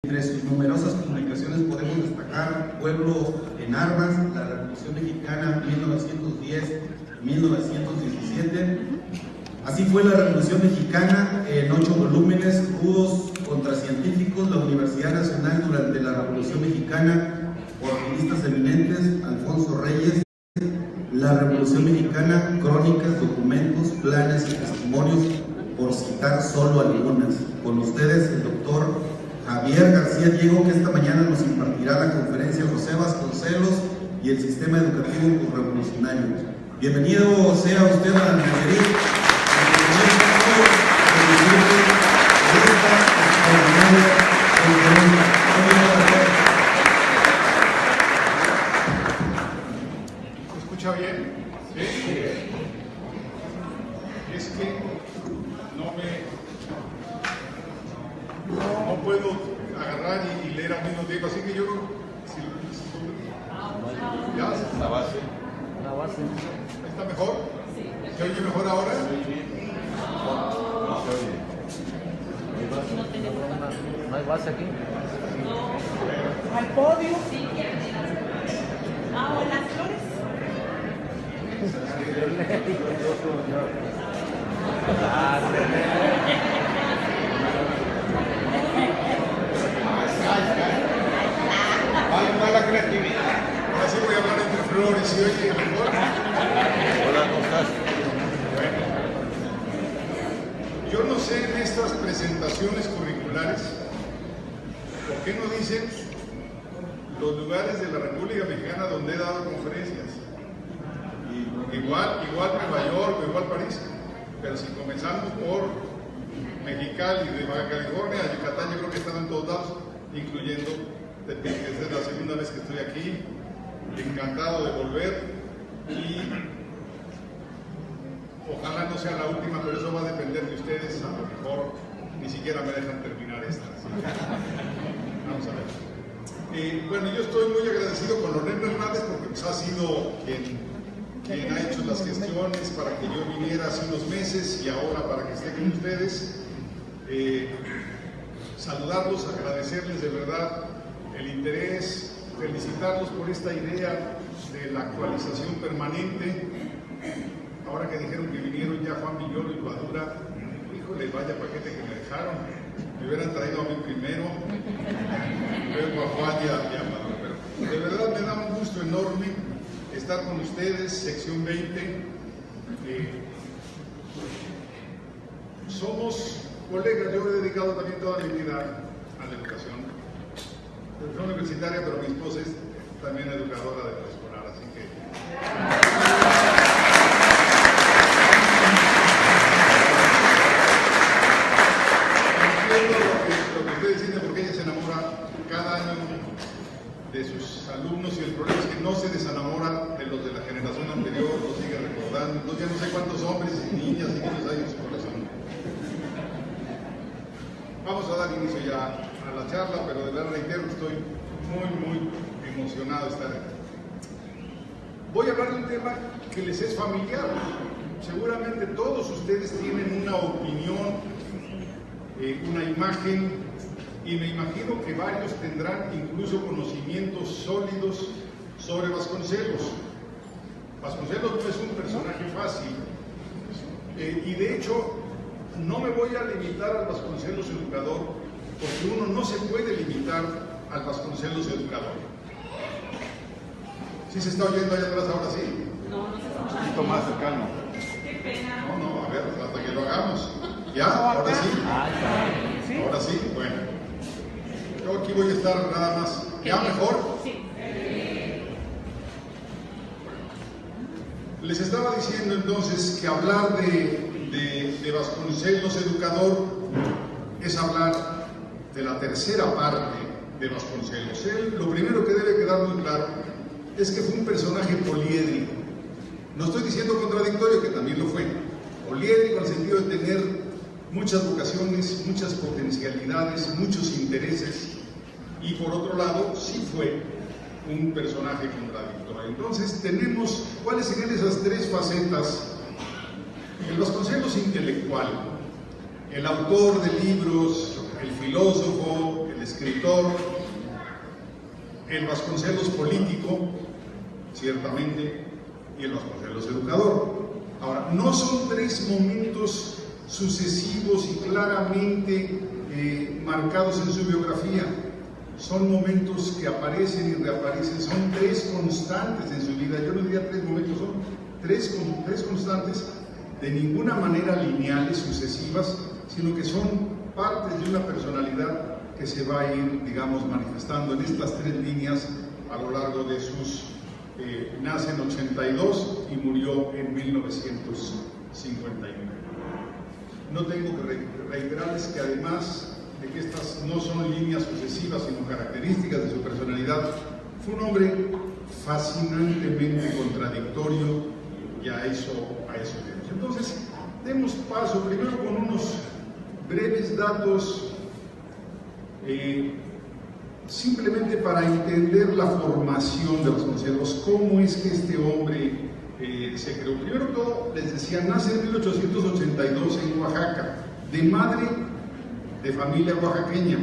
Entre sus numerosas publicaciones podemos destacar Pueblo en Armas, la Revolución Mexicana 1910-1917. Así fue la Revolución Mexicana, en 8 volúmenes, Rudos contra Científicos, la Universidad Nacional durante la Revolución Mexicana, por activistas eminentes, Alfonso Reyes, la Revolución Mexicana, crónicas, documentos, planes y testimonios, por citar solo algunas. Con ustedes, el doctor Javier García Diego, que esta mañana nos impartirá la conferencia José Vasconcelos y el sistema educativo revolucionario. Bienvenido sea usted a Nayarit. ¿Se escucha bien? ¿Sí? Es que no puedo agarrar y leer al mismo tiempo, así que yo ¿ya? La base. ¿Está mejor? ¿Se oye mejor ahora? No se oye. ¿No hay base aquí? Al podio. Ah, o las flores. Va la creatividad. Ahora sí voy a hablar entre flores y oye mejor. Hola, ¿cómo estás? Bueno, yo no sé en estas presentaciones curriculares, ¿por qué no dicen los lugares de la República Mexicana donde he dado conferencias? Igual Nueva York o igual París, pero si comenzamos por Mexicali, de Baja California a Yucatán, yo creo que he estado en todos lados, incluyendo Tepic, que es la segunda vez que estoy aquí, encantado de volver y ojalá no sea la última, pero eso va a depender de ustedes, a lo mejor ni siquiera me dejan terminar esta. Vamos a ver. Bueno, yo estoy muy agradecido con Lorena Hernández porque pues, ha sido quien ha hecho las gestiones para que yo viniera hace unos meses y ahora para que esté con ustedes. Saludarlos, agradecerles de verdad el interés, felicitarlos por esta idea de la actualización permanente. Ahora que dijeron que vinieron ya Juan Villoro y Guadura, híjole, vaya paquete que me dejaron. Me hubieran traído a mí primero, luego a Juan y a Maduro. Pero de verdad me da un gusto enorme estar con ustedes, sección 20. Somos colegas, yo he dedicado también toda mi vida a la educación. Soy universitaria, pero mi esposa es también educadora de preescolar, así que... Entiendo lo que ustedes dicen, porque ella se enamora cada año de sus alumnos y el problema es que no se desenamora de los de la generación anterior, los sigue recordando. Entonces ya no sé cuántos hombres y niñas y niños hay en su corazón. Vamos a dar inicio ya a la charla, pero de verdad reitero, estoy muy emocionado de estar aquí. Voy a hablar de un tema que les es familiar. Seguramente todos ustedes tienen una opinión, una imagen, y me imagino que varios tendrán incluso conocimientos sólidos sobre Vasconcelos. Vasconcelos no es un personaje fácil, y de hecho no me voy a limitar al Vasconcelos educador, porque uno no se puede limitar al Vasconcelos educador. ¿Sí se está oyendo allá atrás ahora sí? No se escucha. Un poquito más cercano. Qué pena. No, a ver, hasta que lo hagamos. ¿Ya? ¿Ahora sí? Ahora sí, bueno. Yo aquí voy a estar nada más. ¿Ya mejor? Sí. Les estaba diciendo entonces que hablar de Vasconcelos educador es hablar de la tercera parte de Vasconcelos. Él, lo primero que debe quedar muy claro es que fue un personaje poliédrico. No estoy diciendo contradictorio, que también lo fue. Poliédrico en el sentido de tener muchas vocaciones, muchas potencialidades, muchos intereses, y por otro lado sí fue un personaje contradictorio. Entonces tenemos, ¿cuáles serían esas tres facetas? El Vasconcelos intelectual, el autor de libros, el filósofo, el escritor, el Vasconcelos político, ciertamente, y el Vasconcelos educador. Ahora, no son tres momentos sucesivos y claramente marcados en su biografía, son momentos que aparecen y reaparecen, son tres constantes en su vida. Yo no diría tres momentos, son tres constantes, de ninguna manera lineales, sucesivas, sino que son partes de una personalidad que se va a ir, digamos, manifestando en estas tres líneas a lo largo de sus... nace en 82 y murió en 1959. No tengo que reiterarles que además de que estas no son líneas sucesivas, sino características de su personalidad, fue un hombre fascinantemente contradictorio, y a eso vemos. Entonces, demos paso primero con unos breves datos, simplemente para entender la formación de Vasconcelos, cómo es que este hombre se creó. Primero todo, les decía, nace en 1882 en Oaxaca, de madre de familia oaxaqueña,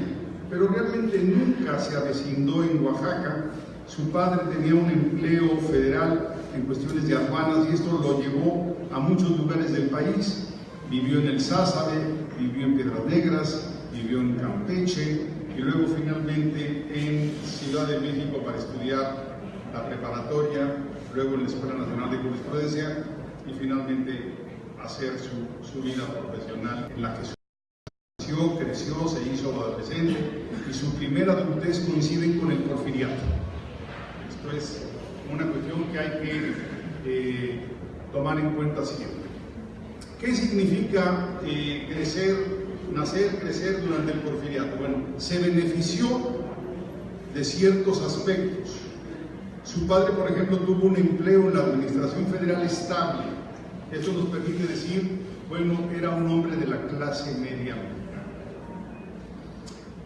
pero realmente nunca se avecindó en Oaxaca. Su padre tenía un empleo federal en cuestiones de aduanas y esto lo llevó a muchos lugares del país. Vivió en el Sázabe, vivió en Piedras Negras, vivió en Campeche y luego finalmente en Ciudad de México para estudiar la preparatoria, luego en la Escuela Nacional de Jurisprudencia y finalmente hacer su vida profesional, en la que creció, se hizo adolescente y su primera adultez coincide con el porfiriato. Esto es una cuestión que hay que tomar en cuenta siempre. ¿Qué significa nacer, crecer durante el porfiriato? Bueno, se benefició de ciertos aspectos. Su padre, por ejemplo, tuvo un empleo en la administración federal estable. Eso nos permite decir, bueno, era un hombre de la clase media mexicana.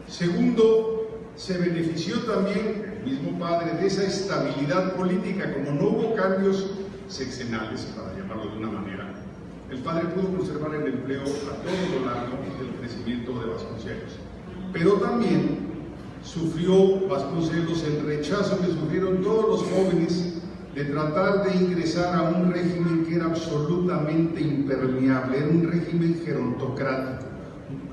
Segundo, se benefició también el mismo padre de esa estabilidad política, como no hubo cambios sexenales, para llamarlo de una manera. El padre pudo conservar el empleo a todo lo largo del crecimiento de Vasconcelos. Pero también sufrió Vasconcelos el rechazo que sufrieron todos los jóvenes de tratar de ingresar a un régimen que era absolutamente impermeable, era un régimen gerontocrático.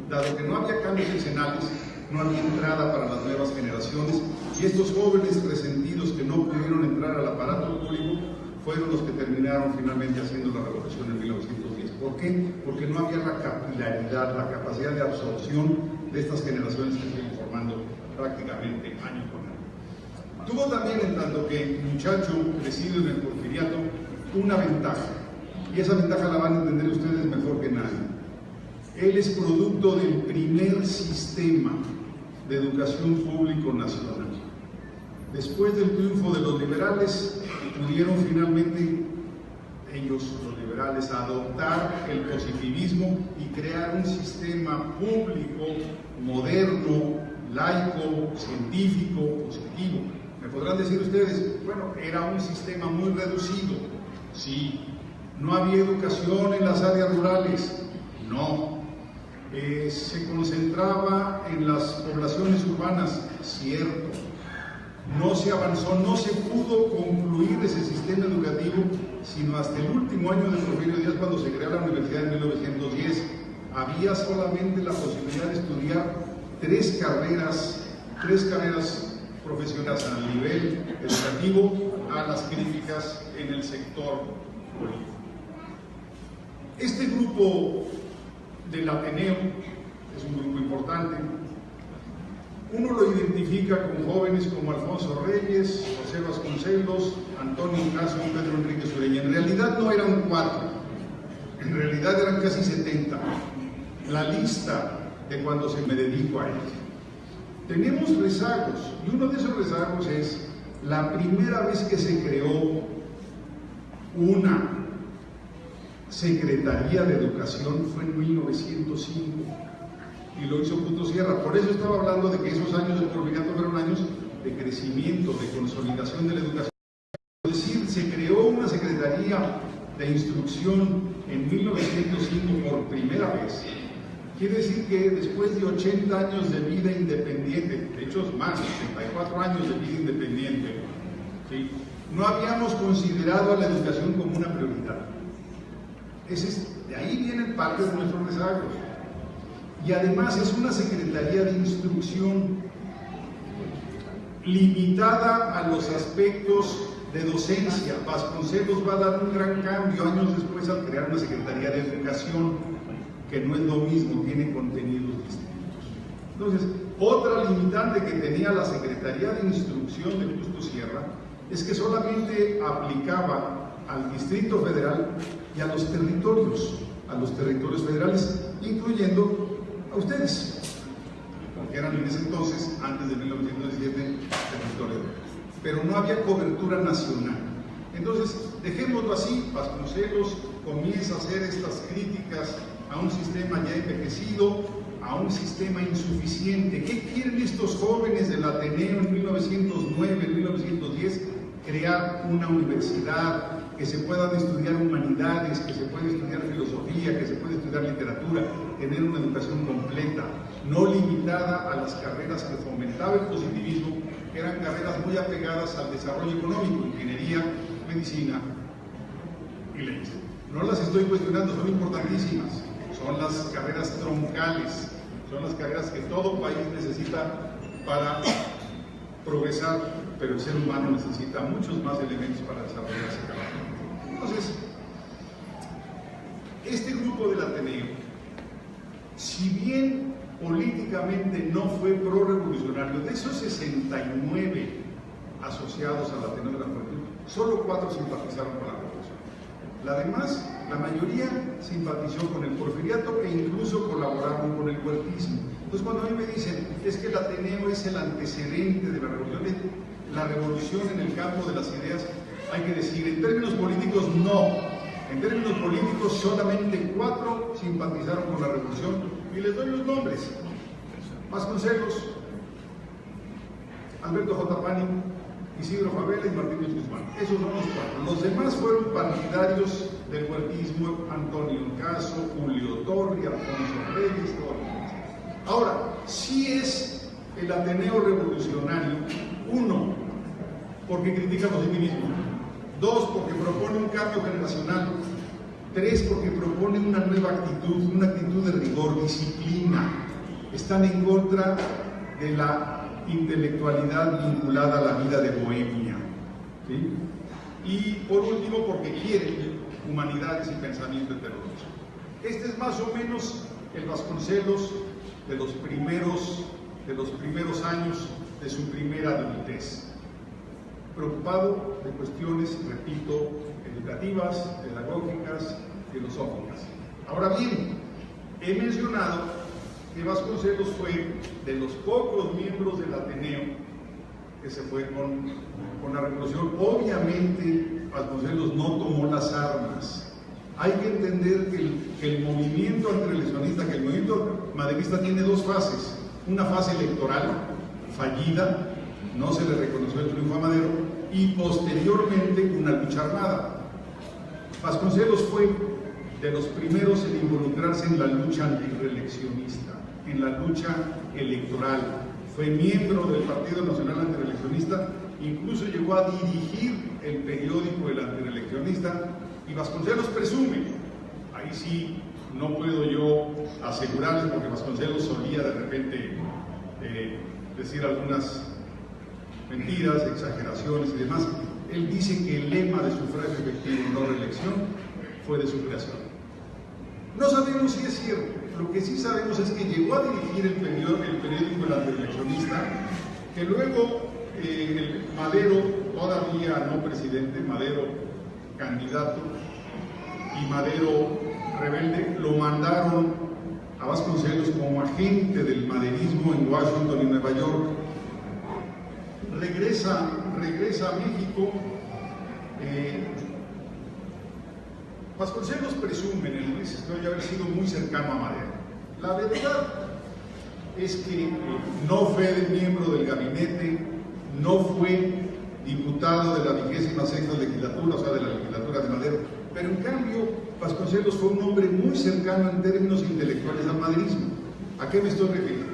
Dado que no había cambios sexenales, no había entrada para las nuevas generaciones y estos jóvenes resentidos que no pudieron entrar al aparato público fueron los que terminaron finalmente haciendo la revolución en 1910. ¿Por qué? Porque no había la capilaridad, la capacidad de absorción de estas generaciones que se iban formando prácticamente año con año. Tuvo también, en tanto que muchacho crecido en el porfiriato, una ventaja, y esa ventaja la van a entender ustedes mejor que nadie. Él es producto del primer sistema de educación público nacional. Después del triunfo de los liberales, pudieron finalmente ellos, los liberales, adoptar el positivismo y crear un sistema público, moderno, laico, científico, positivo. Me podrán decir ustedes, bueno, era un sistema muy reducido. Sí. ¿No había educación en las áreas rurales? No. Se concentraba en las poblaciones urbanas, cierto. No se avanzó, no se pudo concluir ese sistema educativo sino hasta el último año de Porfirio Díaz, cuando se crea la universidad en 1910. Había solamente la posibilidad de estudiar tres carreras profesionales a nivel educativo, a las críticas en el sector político. Este grupo del Ateneo es un grupo importante. Uno lo identifica con jóvenes como Alfonso Reyes, José Vasconcelos, Antonio Caso y Pedro Enrique Sureña. En realidad no eran 4, en realidad eran casi 70. La lista de cuando se me dedico a ello. Tenemos rezagos, y uno de esos rezagos es la primera vez que se creó una Secretaría de Educación fue en 1905 y lo hizo Puto Sierra. Por eso estaba hablando de que esos años del porfiriato fueron años de crecimiento, de consolidación de la educación. Es decir, se creó una Secretaría de Instrucción en 1905 por primera vez Quiere decir que después de 80 años de vida independiente, de hecho más, 84 años de vida independiente, ¿sí?, no habíamos considerado a la educación como una prioridad. De ahí viene parte de nuestros rezagos. Y además es una Secretaría de Instrucción limitada a los aspectos de docencia. Vasconcelos va a dar un gran cambio años después al crear una Secretaría de Educación, que no es lo mismo, tiene contenidos distintos. Entonces, otra limitante que tenía la Secretaría de Instrucción de Justo Sierra es que solamente aplicaba al Distrito Federal y a los territorios federales, incluyendo a ustedes, porque eran en ese entonces, antes de 1917, territorio, pero no había cobertura nacional. Entonces, dejémoslo así. Vasconcelos comienza a hacer estas críticas a un sistema ya envejecido, a un sistema insuficiente. ¿Qué quieren estos jóvenes del Ateneo en 1909, en 1910? Crear una universidad, que se puedan estudiar humanidades, que se pueda estudiar filosofía, que se pueda estudiar literatura, tener una educación completa, no limitada a las carreras que fomentaba el positivismo, que eran carreras muy apegadas al desarrollo económico, ingeniería, medicina y leyes. No las estoy cuestionando, son importantísimas, son las carreras troncales, son las carreras que todo país necesita para progresar, pero el ser humano necesita muchos más elementos para desarrollarse cada uno. Entonces, este grupo del Ateneo, si bien políticamente no fue pro-revolucionario, de esos 69 asociados al Ateneo de la Juventud, solo 4 simpatizaron con la revolución. La mayoría simpatizó con el porfiriato e incluso colaboraron con el huertismo. Entonces, cuando a mí me dicen, es que el Ateneo es el antecedente de la revolución en el campo de las ideas, hay que decir, en términos políticos, no. En términos políticos, solamente 4 simpatizaron con la revolución, y les doy los nombres: Vasconcelos, Alberto J. Pani, Isidro Favela y Martín Guzmán. Esos son los 4. Los demás fueron partidarios del huertismo: Antonio Caso, Julio Torri, Alfonso Reyes, todo. Ahora, sí es el Ateneo revolucionario, 1, porque critica a sí mismo; 2, porque propone un cambio generacional; 3, porque propone una nueva actitud, una actitud de rigor, disciplina. Están en contra de la intelectualidad vinculada a la vida de bohemia, ¿sí? Y por último, porque quieren humanidades y pensamiento heterodoxo. Este es más o menos el Vasconcelos de los primeros años de su primera adultez, preocupado de cuestiones, repito, educativas, pedagógicas, filosóficas. Ahora bien, he mencionado que Vasconcelos fue de los pocos miembros del Ateneo que se fue con la revolución. Obviamente, Vasconcelos no tomó las armas. Hay que entender que el movimiento antirreeleccionista, que el movimiento maderista tiene 2 fases. Una fase electoral fallida, no se le reconoció el triunfo a Madero, y posteriormente una lucha armada. Vasconcelos fue de los primeros en involucrarse en la lucha antirreeleccionista, en la lucha electoral. Fue miembro del Partido Nacional Antirreeleccionista, incluso llegó a dirigir el periódico El Antirreeleccionista, y Vasconcelos presume, ahí sí no puedo yo asegurarles, porque Vasconcelos solía de repente decir algunas mentiras, exageraciones y demás. Él dice que el lema de sufragio efectivo, no reelección, fue de su creación. No sabemos si es cierto. Lo que sí sabemos es que llegó a dirigir el periódico El Antirreeleccionista, que luego Madero, todavía no presidente, Madero candidato y Madero rebelde, lo mandaron a Vasconcelos como agente del maderismo en Washington y Nueva York. Regresa a México. Vasconcelos presume en el registro de haber sido muy cercano a Madero. La verdad es que no fue miembro del gabinete, no fue diputado de la 26ª legislatura, o sea, de la legislatura de Madero, Pero en cambio, Vasconcelos fue un hombre muy cercano en términos intelectuales al maderismo. ¿A qué me estoy refiriendo?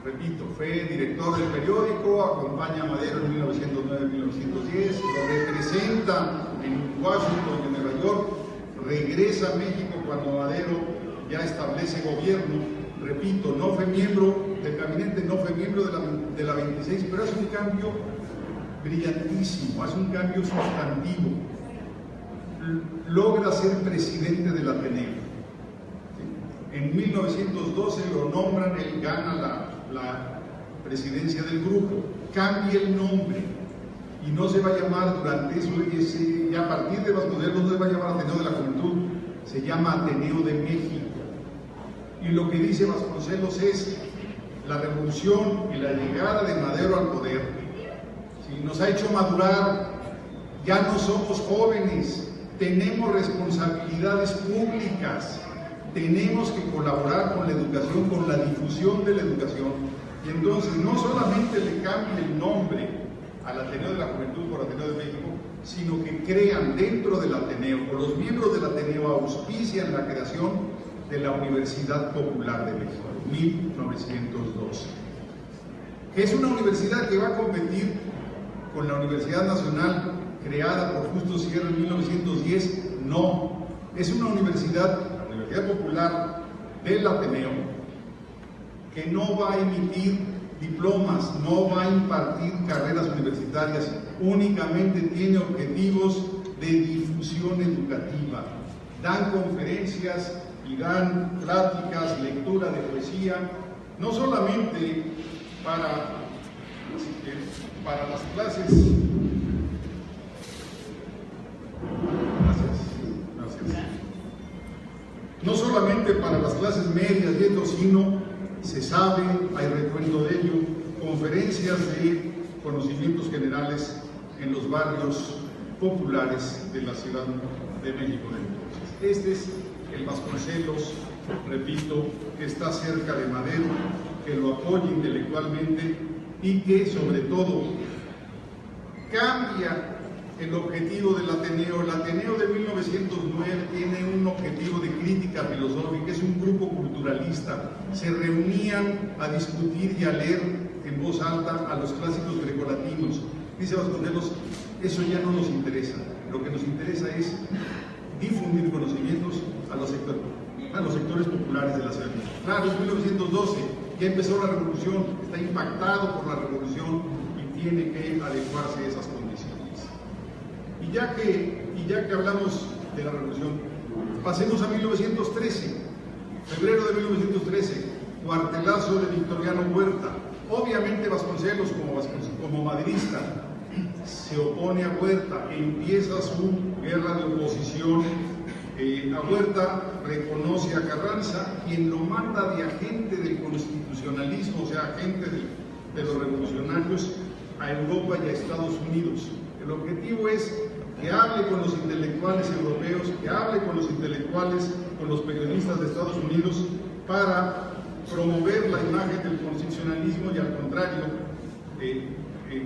Repito, fue director del periódico, acompaña a Madero en 1909-1910, lo representa en Washington y en Nueva York, regresa a México cuando Madero ya establece gobierno. Repito, no fue miembro del gabinete, no fue miembro de la 26, pero hace un cambio brillantísimo, hace un cambio sustantivo. Logra ser presidente del Ateneo. En 1912 lo nombran, él gana la presidencia del grupo, cambia el nombre y no se va a llamar durante eso, y a partir de Vasconcelos no se va a llamar Ateneo de la Juventud, se llama Ateneo de México. Y lo que dice Vasconcelos es: la revolución y la llegada de Madero al poder nos ha hecho madurar, ya no somos jóvenes, tenemos responsabilidades públicas, tenemos que colaborar con la educación, con la difusión de la educación. Y entonces no solamente le cambia el nombre al Ateneo de la Juventud por Ateneo de México, sino que crean dentro del Ateneo, o los miembros del Ateneo auspician la creación de la Universidad Popular de México, en 1912. Que es una universidad que va a competir con la Universidad Nacional creada por Justo Sierra en 1910, no. Es una universidad, la Universidad Popular del Ateneo, que no va a emitir diplomas, no va a impartir carreras universitarias, únicamente tiene objetivos de difusión educativa. Dan conferencias y dan pláticas, lectura de poesía, no solamente para las clases. No solamente para las clases medias y esto, sino se sabe, hay recuento de ello, conferencias de conocimientos generales en los barrios populares de la Ciudad de México de entonces. Este es el Vasconcelos, repito, que está cerca de Madero, que lo apoya intelectualmente y que sobre todo cambia el objetivo del Ateneo. El Ateneo de 1909 tiene un objetivo de crítica filosófica, es un grupo culturalista. Se reunían a discutir y a leer en voz alta a los clásicos grecolatinos. Dice Vasconcelos, eso ya no nos interesa. Lo que nos interesa es difundir conocimientos a los sectores populares de la ciudad. Claro, es 1912, ya empezó la revolución, está impactado por la revolución y tiene que adecuarse a esas condiciones. Y ya que hablamos de la revolución, pasemos a 1913, febrero de 1913, cuartelazo de Victoriano Huerta. Obviamente Vasconcelos, como maderista, se opone a Huerta, empieza su guerra de oposición a Huerta, reconoce a Carranza, quien lo manda de agente del constitucionalismo, o sea, agente de los revolucionarios, a Europa y a Estados Unidos. El objetivo es que hable con los intelectuales europeos, que hable con los intelectuales, con los periodistas de Estados Unidos, para promover la imagen del constitucionalismo y, al contrario,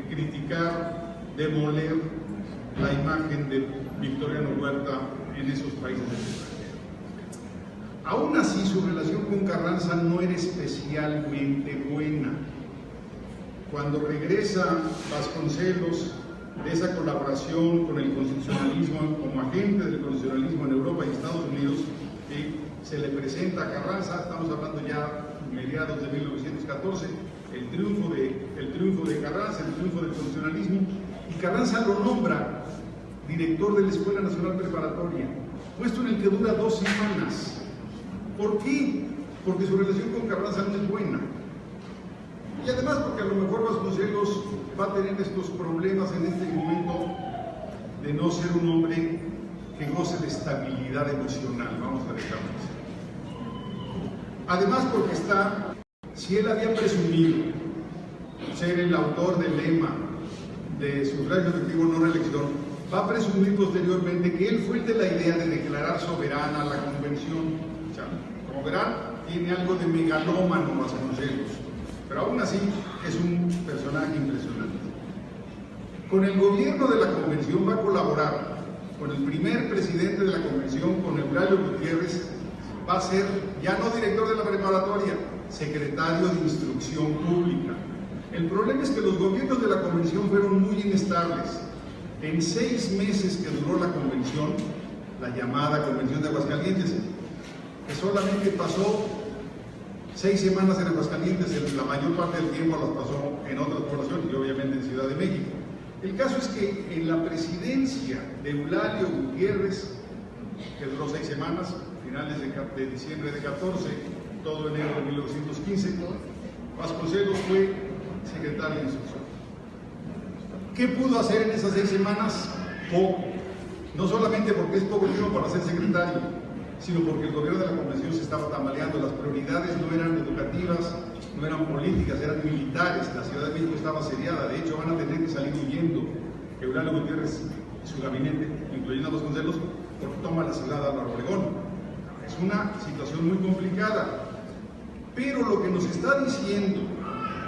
criticar, demoler la imagen de Victoriano Huerta en esos países del extranjero. Aún así, su relación con Carranza no era especialmente buena. Cuando regresa Vasconcelos de esa colaboración con el constitucionalismo, como agente del constitucionalismo en Europa y Estados Unidos, se le presenta a Carranza, estamos hablando ya mediados de 1914, el triunfo de Carranza, el triunfo del constitucionalismo, y Carranza lo nombra director de la Escuela Nacional Preparatoria, puesto en el que dura 2 semanas. ¿Por qué? Porque su relación con Carranza no es buena. Y además porque a lo mejor Vasconcelos va a tener estos problemas en este momento de no ser un hombre que goce de estabilidad emocional, vamos a dejarlo así. Además porque si él había presumido ser el autor del lema de sufragio efectivo no reelección, va a presumir posteriormente que él fue el de la idea de declarar soberana a la convención. O sea, como verán, tiene algo de megalómano Vasconcelos, pero aún así es un personaje impresionante. Con el gobierno de la convención va a colaborar con el primer presidente de la convención, con Eulalio Gutiérrez, va a ser ya no director de la preparatoria, secretario de Instrucción Pública. El problema es que los gobiernos de la convención fueron muy inestables. En 6 meses que duró la convención, la llamada Convención de Aguascalientes, que solamente pasó 6 semanas en Aguascalientes, la mayor parte del tiempo las pasó en otras poblaciones y obviamente en Ciudad de México. El caso es que en la presidencia de Eulalio Gutiérrez, que duró 6 semanas, finales de diciembre de 14, todo enero de 1915, Vasconcelos fue secretario de Instrucción. ¿Qué pudo hacer en esas 6 semanas? Poco. No solamente porque es poco tiempo para ser secretario, sino porque el gobierno de la convención se estaba tambaleando. Las prioridades no eran educativas, no eran políticas, eran militares. La Ciudad de México estaba asediada. De hecho, van a tener que salir huyendo Eulalio Gutiérrez y su gabinete, incluyendo a Vasconcelos, porque toma la ciudad de Álvaro Obregón. Es una situación muy complicada. Pero lo que nos está diciendo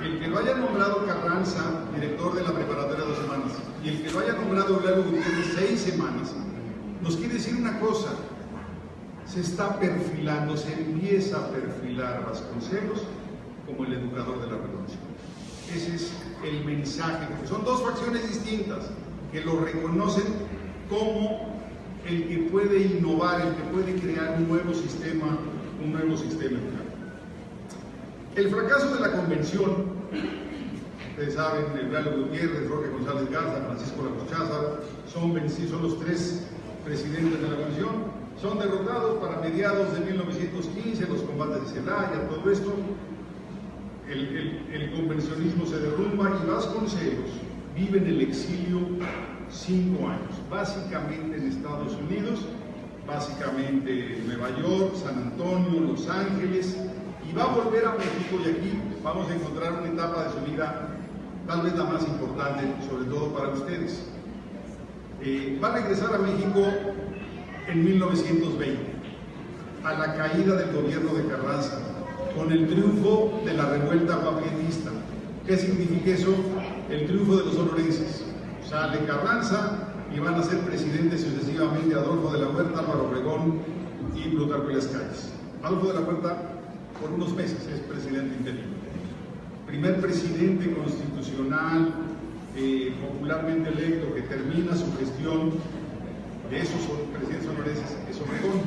el que lo haya nombrado Carranza, director de la preparatoria 2 semanas, y el que lo haya nombrado Eulalio Gutiérrez 6 semanas, nos quiere decir una cosa: se está perfilando, se empieza a perfilar a Vasconcelos como el educador de la revolución. Ese es el mensaje, porque son 2 facciones distintas que lo reconocen como el que puede innovar, el que puede crear un nuevo sistema educativo. El fracaso de la convención, ustedes saben, Eulalio Gutiérrez, Roque González Garza, Francisco Lacochaza, son los 3 presidentes de la convención, son derrotados para mediados de 1915, los combates de Celaya, todo esto, el convencionismo se derrumba y Vasconcelos vive en el exilio 5 años, básicamente en Estados Unidos, básicamente en Nueva York, San Antonio, Los Ángeles, y va a volver a México, y aquí vamos a encontrar una etapa de su vida, tal vez la más importante, sobre todo para ustedes. Va a regresar a México en 1920, a la caída del gobierno de Carranza, con el triunfo de la revuelta guaprietista. ¿Qué significa eso? El triunfo de los sonorenses. Sale Carranza y van a ser presidentes sucesivamente Adolfo de la Huerta, Álvaro Obregón y Plutarco Elías Calles. Adolfo de la Huerta por unos meses es presidente interino. Primer presidente constitucional popularmente electo que termina su gestión de esos presidentes sonorenses es Obregón.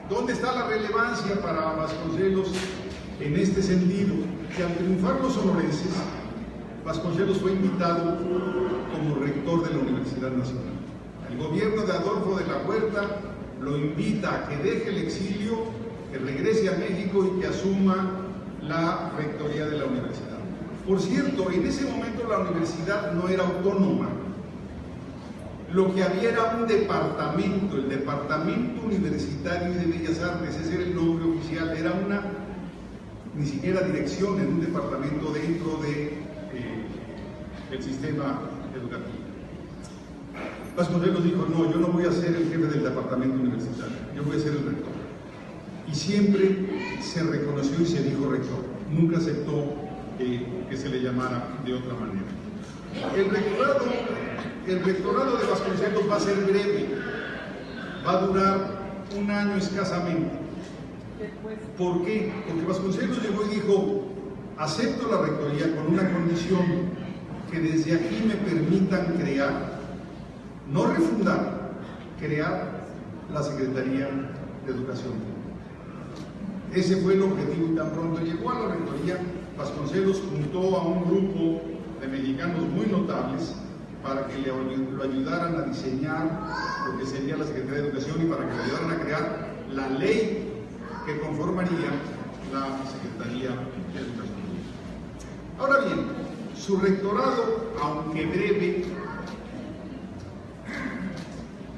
¿Dónde está la relevancia para Vasconcelos en este sentido? Que al triunfar los sonorenses, Vasconcelos fue invitado como rector de la Universidad Nacional. El gobierno de Adolfo de la Huerta lo invita a que deje el exilio, que regrese a México y que asuma la rectoría de la universidad. Por cierto, en ese momento la universidad no era autónoma. Lo que había era un departamento, el Departamento Universitario de Bellas Artes, ese era el nombre oficial, era una, ni siquiera dirección, en un departamento dentro del sistema educativo. Vasconcelos dijo: no, yo no voy a ser el jefe del departamento universitario, yo voy a ser el rector. Y siempre se reconoció y se dijo rector, nunca aceptó que se le llamara de otra manera. El rectorado de Vasconcelos va a ser breve, va a durar 1 año escasamente. ¿Por qué? Porque Vasconcelos llegó y dijo: acepto la rectoría con una condición, que desde aquí me permitan crear, no refundar, crear la Secretaría de Educación. Ese fue el objetivo, y tan pronto llegó a la rectoría, Vasconcelos juntó a un grupo de mexicanos muy notables para que lo ayudaran a diseñar lo que sería la Secretaría de Educación y para que le ayudaran a crear la ley que conformaría la Secretaría de Educación. Ahora bien, su rectorado, aunque breve,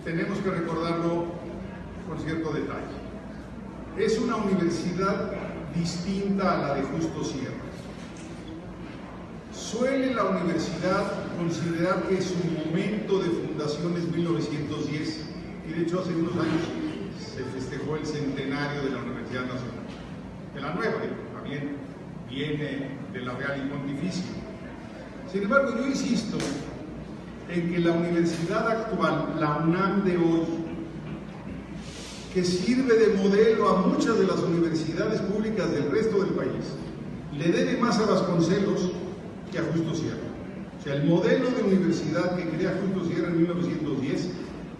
tenemos que recordarlo con cierto detalle. Es una universidad distinta a la de Justo Sierra. Suele la universidad considerar que su momento de fundación es 1910, y de hecho hace unos años se festejó el centenario de la Universidad Nacional, de la nueva, también viene de la Real y Pontificia. Sin embargo, yo insisto en que la universidad actual, la UNAM de hoy, que sirve de modelo a muchas de las universidades públicas del resto del país, le debe más a Vasconcelos que a Justo Sierra. O sea, el modelo de universidad que crea Justo Sierra en 1910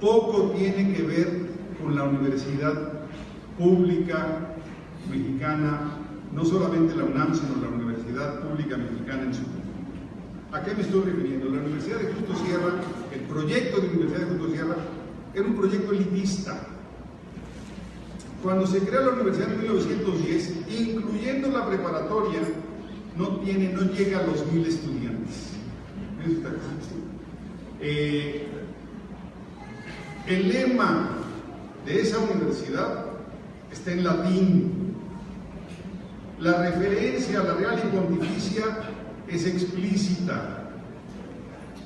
poco tiene que ver con la universidad pública mexicana, no solamente la UNAM, sino la universidad pública mexicana en su conjunto. ¿A qué me estoy refiriendo? La Universidad de Justo Sierra, el proyecto de la Universidad de Justo Sierra, era un proyecto elitista. Cuando se crea la universidad en 1910, incluyendo la preparatoria, no llega a los 1000 estudiantes. El lema de esa universidad está en latín. La referencia a la Real y Pontificia es explícita.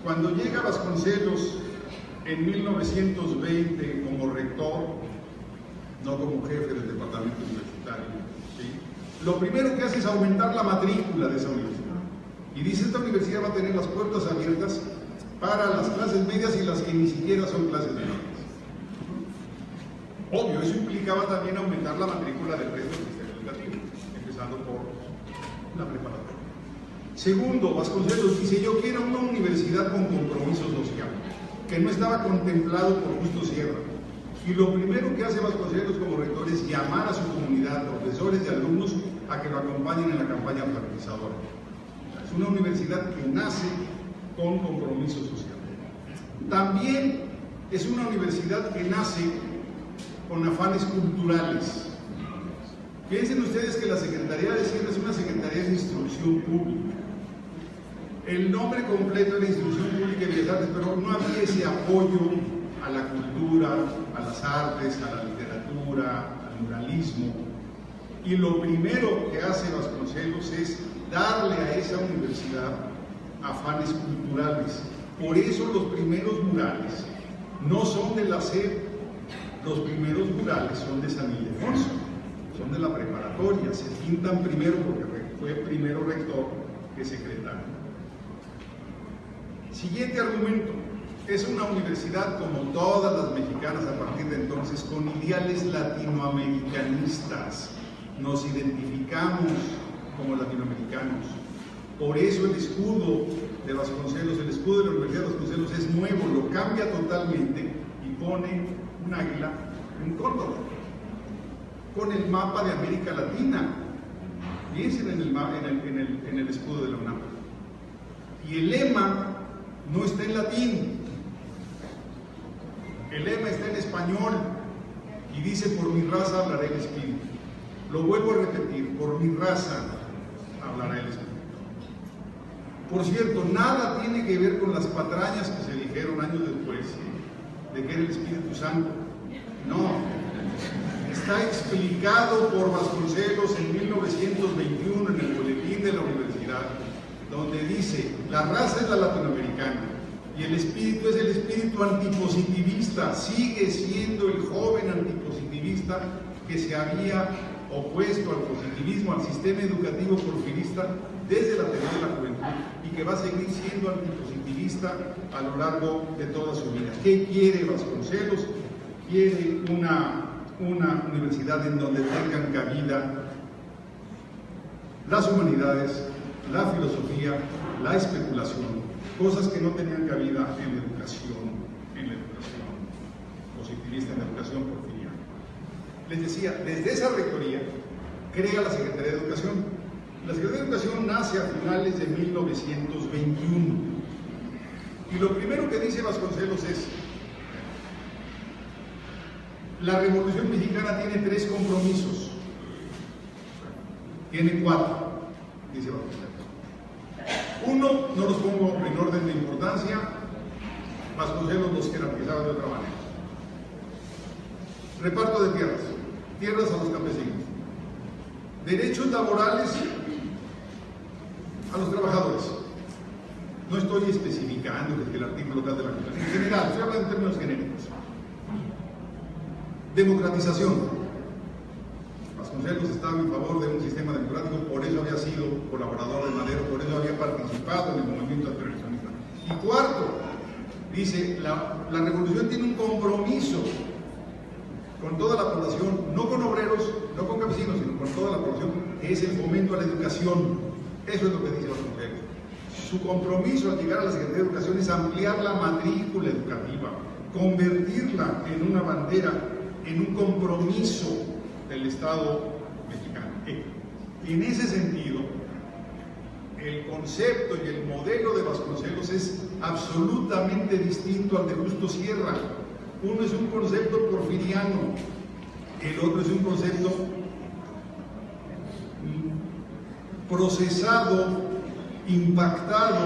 Cuando llega Vasconcelos en 1920 como rector, no como jefe del departamento universitario, ¿sí?, lo primero que hace es aumentar la matrícula de esa universidad. Y dice, esta universidad va a tener las puertas abiertas para las clases medias y las que ni siquiera son clases medias. Obvio, eso implicaba también aumentar la matrícula del resto del sistema educativo, empezando por la preparatoria. Segundo, Vasconcelos dice, yo quiero una universidad con compromiso social, que no estaba contemplado por Justo Sierra. Y lo primero que hace Vasconcelos como rector es llamar a su comunidad, profesores y alumnos, a que lo acompañen en la campaña alfabetizadora. Es una universidad que nace con compromiso social. También es una universidad que nace con afanes culturales. Piensen ustedes que la Secretaría de Hacienda es una Secretaría de Instrucción Pública. El nombre completo era Instrucción Pública y Bellas Artes, pero no había ese apoyo a la cultura, a las artes, a la literatura, al muralismo. Y lo primero que hace Vasconcelos es darle a esa universidad afanes culturales. Por eso los primeros murales no son de la SEP, los primeros murales son de San Ildefonso, son de la preparatoria, se pintan primero porque fue primero rector que secretario. Siguiente argumento, es una universidad como todas las mexicanas a partir de entonces con ideales latinoamericanistas, nos identificamos como latinoamericanos. Por eso el escudo de Vasconcelos, el escudo de la Universidad de Vasconcelos es nuevo, lo cambia totalmente y pone un águila, un cóndor, con el mapa de América Latina. Piensen en el escudo de la UNAM. Y el lema no está en latín, el lema está en español y dice: por mi raza hablará el espíritu. Lo vuelvo a repetir, por mi raza hablará el espíritu. Por cierto, nada tiene que ver con las patrañas que se dijeron años después de que era el Espíritu Santo. No, está explicado por Vasconcelos en 1921 en el boletín de la universidad, donde dice: la raza es la latinoamericana y el espíritu es el espíritu antipositivista. Sigue siendo el joven antipositivista que se había opuesto al positivismo, al sistema educativo porfirista desde la teoría de la juventud, y que va a seguir siendo antipositivista a lo largo de toda su vida. ¿Qué quiere Vasconcelos? Quiere una universidad en donde tengan cabida las humanidades, la filosofía, la especulación, cosas que no tenían cabida en la educación positivista, en la educación porfiriana. Les decía, desde esa rectoría crea la Secretaría de Educación. La Secretaría de Educación nace a finales de 1921 y lo primero que dice Vasconcelos es: la Revolución Mexicana tiene 3 compromisos, tiene 4, dice Vasconcelos. Uno, no los pongo en orden de importancia, Vasconcelos los jerarquizaba de otra manera. Reparto de tierras a los campesinos, derechos laborales a los trabajadores. No estoy especificando el artículo tal de la Constitución, en general, estoy hablando en términos genéricos. Democratización. Vasconcelos estaba en favor de un sistema democrático, por eso había sido colaborador de Madero, por eso había participado en el movimiento antirevolucionista. Y cuarto, Dice, la revolución tiene un compromiso con toda la población, no con obreros, no con campesinos, sino con toda la población, que es el fomento a la educación. Eso es lo que dice Vasconcelos. Su compromiso al llegar a la Secretaría de Educación es ampliar la matrícula educativa, convertirla en una bandera, en un compromiso del Estado mexicano. En ese sentido, el concepto y el modelo de Vasconcelos es absolutamente distinto al de Justo Sierra. Uno es un concepto porfiriano, el otro es un concepto procesado, impactado,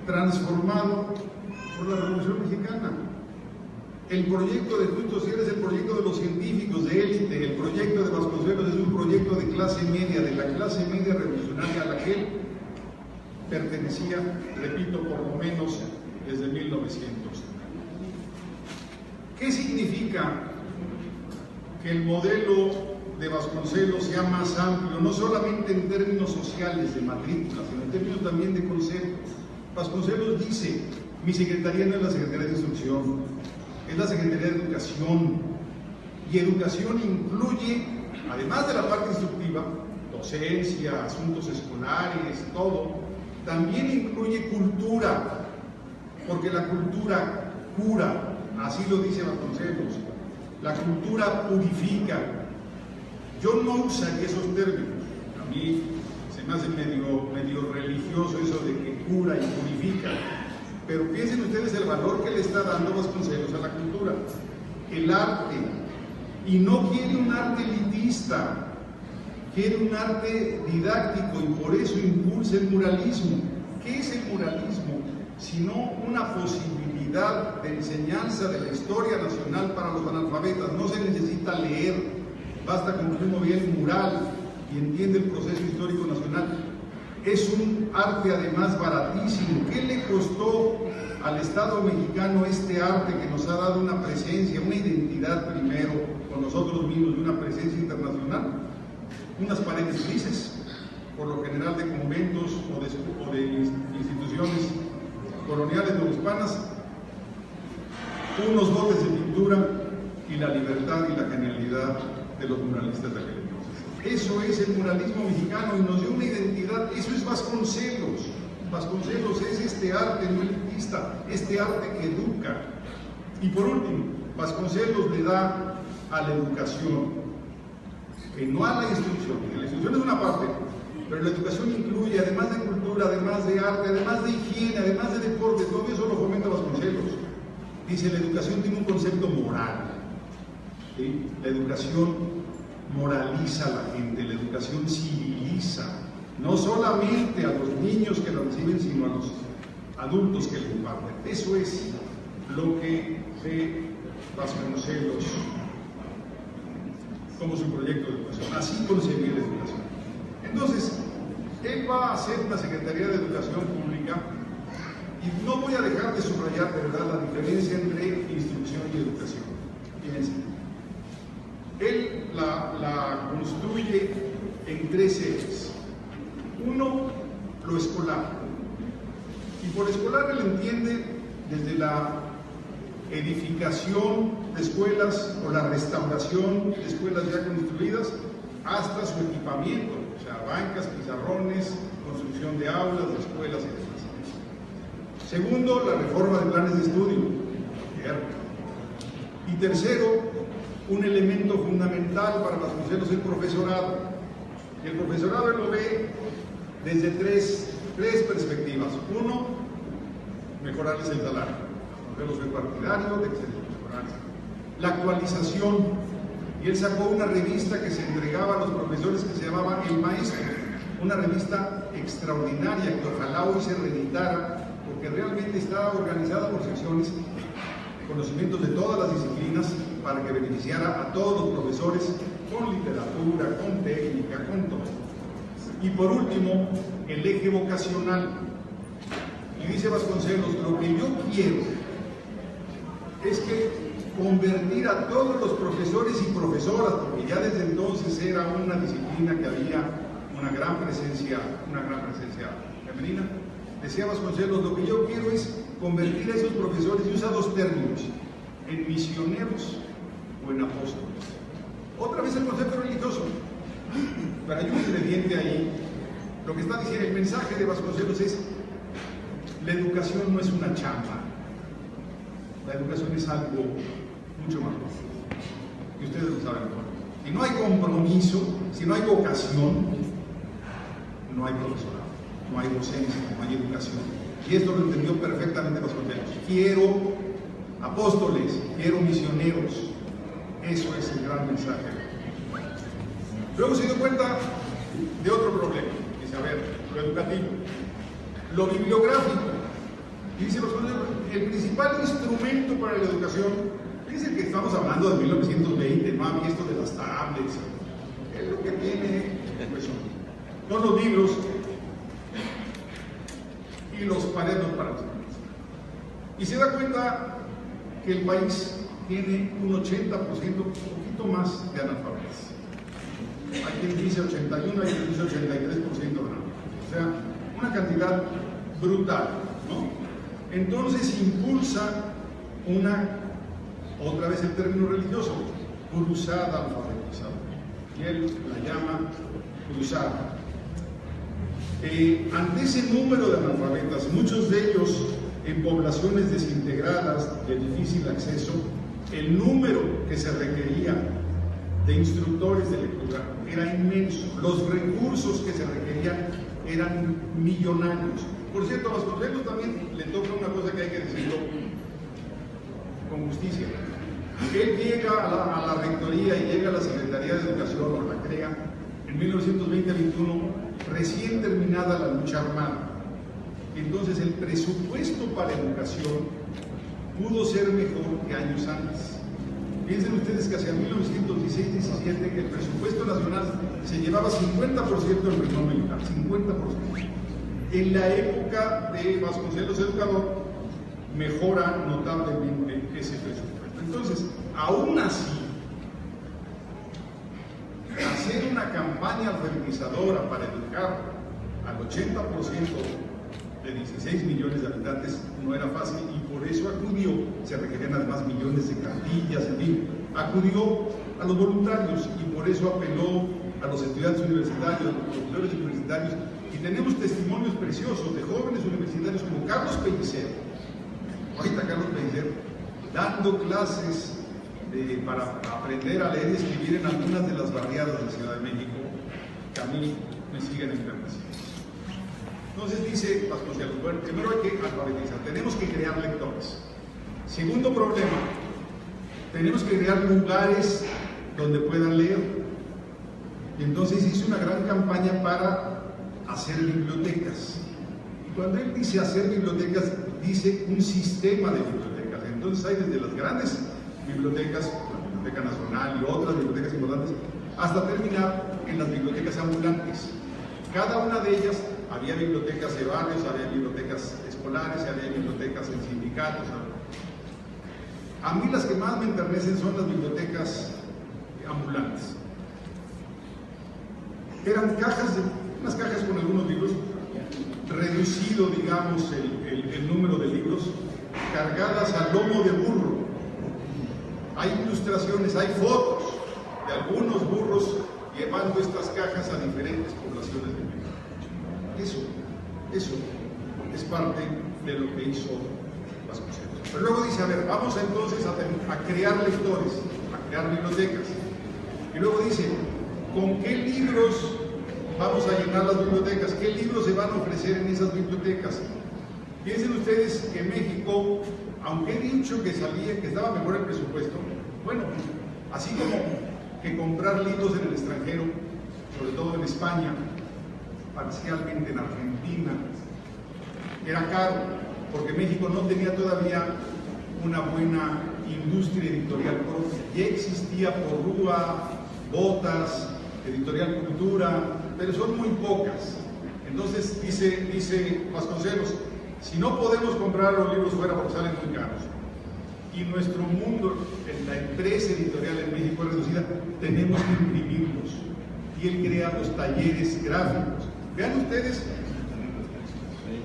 transformado por la Revolución Mexicana. El proyecto de Justo Sierra es el proyecto de los científicos de élite, el proyecto de Vasconcelos es un proyecto de clase media, de la clase media revolucionaria a la que él pertenecía, repito, por lo menos desde 1900. ¿Qué significa que el modelo de Vasconcelos sea más amplio, no solamente en términos sociales de matrícula, sino en términos también de conceptos? Vasconcelos dice, mi secretaría no es la Secretaría de Instrucción, es la Secretaría de Educación, y educación incluye, además de la parte instructiva, docencia, asuntos escolares, todo, también incluye cultura, porque la cultura cura. Así lo dice Vasconcelos, la cultura purifica. Yo no usaría esos términos, a mí se me hace medio religioso eso de que cura y purifica, pero piensen ustedes el valor que le está dando Vasconcelos a la cultura, el arte, y no quiere un arte elitista, quiere un arte didáctico y por eso impulsa el muralismo. ¿Qué es el muralismo? Sino una posibilidad de enseñanza de la historia nacional para los analfabetas. No se necesita leer, basta con que uno vea el mural y entiende el proceso histórico nacional. Es un arte además baratísimo. ¿Qué le costó al Estado mexicano este arte que nos ha dado una presencia, una identidad primero con nosotros mismos y una presencia internacional? Unas paredes grises, por lo general de conventos o de instituciones coloniales o hispanas, unos botes de pintura y la libertad y la genialidad de los muralistas de aquel entonces. Eso es el muralismo mexicano y nos dio una identidad. Eso es Vasconcelos. Vasconcelos es este arte no elitista, este arte que educa. Y por último, Vasconcelos le da a la educación, que no a la instrucción. La instrucción es una parte, pero la educación incluye, además de cultura, además de arte, además de higiene, además de deporte, todo eso lo fomenta Vasconcelos. Dice, la educación tiene un concepto moral. ¿Sí? La educación moraliza a la gente, la educación civiliza, no solamente a los niños que lo reciben, sino a los adultos que lo imparten. Eso es lo que ve Vasconcelos como su proyecto de educación. Así concebía la educación. Entonces, él va a hacer una Secretaría de Educación Pública y no voy a dejar de subrayar, de verdad, la diferencia entre instrucción y educación. Fíjense. Él la construye en tres ejes. Uno, lo escolar. Y por escolar él entiende desde la edificación de escuelas o la restauración de escuelas ya construidas hasta su equipamiento, o sea, bancas, pizarrones, construcción de aulas, de escuelas y demás. Segundo, la reforma de planes de estudio. Y tercero, un elemento fundamental para Vasconcelos, el profesorado. Y el profesorado él lo ve desde tres perspectivas. Uno, mejorarles el salario. Vasconcelos fue partidario de que se les mejorara. La actualización. Y él sacó una revista que se entregaba a los profesores que se llamaba El Maestro. Una revista extraordinaria que ojalá hoy se reeditara, porque realmente estaba organizada por secciones, conocimientos de todas las disciplinas, para que beneficiara a todos los profesores con literatura, con técnica, con todo. Y por último, el eje vocacional. Y dice Vasconcelos, lo que yo quiero es que convertir a todos los profesores y profesoras, porque ya desde entonces era una disciplina que había una gran presencia femenina, decía Vasconcelos, lo que yo quiero es convertir a esos profesores, y usa dos términos, en misioneros o en apóstoles. Otra vez el concepto religioso, pero hay un ingrediente ahí. Lo que está diciendo el mensaje de Vasconcelos es: la educación no es una chamba, la educación es algo mucho más profundo, y ustedes lo saben mejor. Si no hay compromiso, si no hay vocación, no hay profesorado, no hay docencia, no hay educación. Y esto lo entendió perfectamente Vasconcelos. Quiero apóstoles, quiero misioneros. Eso es el gran mensaje. Luego se dio cuenta de otro problema. Dice, a ver, lo educativo, lo bibliográfico. Dice Vasconcelos, el principal instrumento para la educación, dice que estamos hablando de 1920, no había esto de las tablets. Es lo que tiene, pues, son los libros y los cuadernos para los niños. Y se da cuenta que el país tiene un 80%, un poquito más de analfabetas. Hay quien dice 81, hay quien dice 83% de analfabetas. O sea, una cantidad brutal, ¿no? Entonces impulsa otra vez el término religioso, cruzada alfabetizadora. Y él la llama cruzada. Ante ese número de analfabetas, muchos de ellos en poblaciones desintegradas de difícil acceso, el número que se requería de instructores de lectura era inmenso, los recursos que se requerían eran millonarios. Por cierto, a Vasconcelos también le toca una cosa que hay que decirlo con justicia. Él llega a la rectoría y llega a la Secretaría de Educación, o la crea, en 1920-21, recién terminada la lucha armada. Entonces el presupuesto para educación pudo ser mejor que años antes. Piensen ustedes que hacia 1916-17 el presupuesto nacional se llevaba 50% del personal militar, 50%. En la época de Vasconcelos Educador mejora notablemente ese presupuesto. Entonces, aún así, hacer una campaña alfabetizadora para educar al 80% de 16 millones de habitantes no era fácil, y por eso acudió, se requerían además millones de cartillas, en fin, acudió a los voluntarios, y por eso apeló a los estudiantes universitarios, a los profesores universitarios, y tenemos testimonios preciosos de jóvenes universitarios como Carlos Pellicer, ahorita Carlos Pellicer, dando clases para aprender a leer y escribir en algunas de las barriadas de la Ciudad de México, que a mí me siguen enterneciendo. Entonces dice Vasconcelos, bueno, primero hay que alfabetizar, tenemos que crear lectores. Segundo problema, tenemos que crear lugares donde puedan leer. Y entonces hizo una gran campaña para hacer bibliotecas. Y cuando él dice hacer bibliotecas, dice un sistema de bibliotecas. Entonces hay desde las grandes bibliotecas, la Biblioteca Nacional y otras bibliotecas importantes, hasta terminar en las bibliotecas ambulantes. Cada una de ellas, había bibliotecas de barrios, había bibliotecas escolares, había bibliotecas en sindicatos. A mí las que más me enternecen son las bibliotecas ambulantes. Eran unas cajas con algunos libros, reducido, digamos, el número de libros, cargadas al lomo de burro. Hay ilustraciones, hay fotos de algunos burros llevando estas cajas a diferentes poblaciones de México. Eso es parte de lo que hizo Vasconcelos. Pero luego dice, a ver, vamos entonces a crear lectores, a crear bibliotecas. Y luego dice, ¿con qué libros vamos a llenar las bibliotecas? ¿Qué libros se van a ofrecer en esas bibliotecas? Piensen ustedes que México, aunque he dicho que estaba mejor el presupuesto, bueno, así como que comprar libros en el extranjero, sobre todo en España, parcialmente en Argentina, era caro, porque México no tenía todavía una buena industria editorial propia. Ya existía Porrúa, Botas, Editorial Cultura, pero son muy pocas. Entonces dice Vasconcelos, si no podemos comprar los libros fuera porque salen muy caros, y nuestro mundo, la empresa editorial en México es reducida, tenemos que imprimirlos. Y él crea los talleres gráficos. Vean ustedes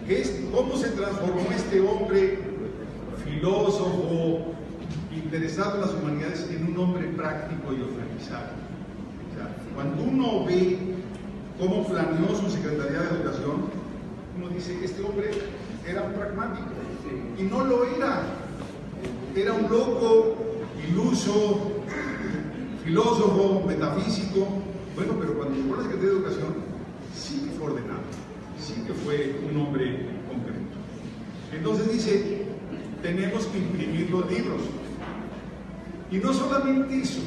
que es cómo se transformó este hombre filósofo, interesado en las humanidades, en un hombre práctico y organizado. O sea, cuando uno ve cómo planeó su Secretaría de Educación, uno dice, este hombre era un pragmático, y no lo era. Era un loco, iluso, filósofo, metafísico. Bueno, pero cuando llegó a la Secretaría de Educación, sí que fue ordenado, sí que fue un hombre concreto. Entonces dice, tenemos que imprimir los libros. Y no solamente eso,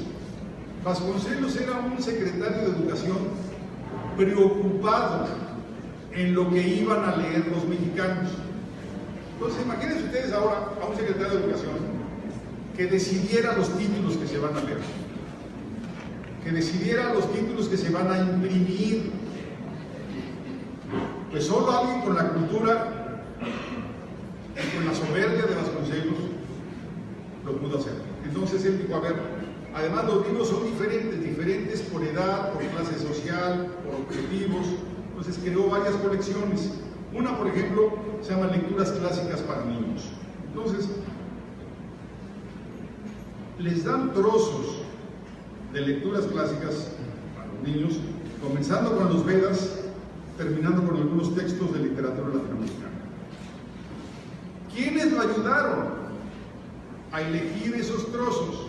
Vasconcelos era un secretario de Educación preocupado en lo que iban a leer los mexicanos. Entonces, imagínense ustedes ahora a un secretario de Educación que decidiera los títulos que se van a leer, que decidiera los títulos que se van a imprimir. Pues solo alguien con la cultura y con la soberbia de Vasconcelos lo pudo hacer. Entonces él dijo, a ver, además los libros son diferentes por edad, por clase social, por objetivos. Entonces creó varias colecciones. Una, por ejemplo, se llama Lecturas Clásicas para Niños. Entonces, les dan trozos de lecturas clásicas para los niños, comenzando con los Vedas, terminando con algunos textos de literatura latinoamericana. ¿Quiénes lo ayudaron a elegir esos trozos?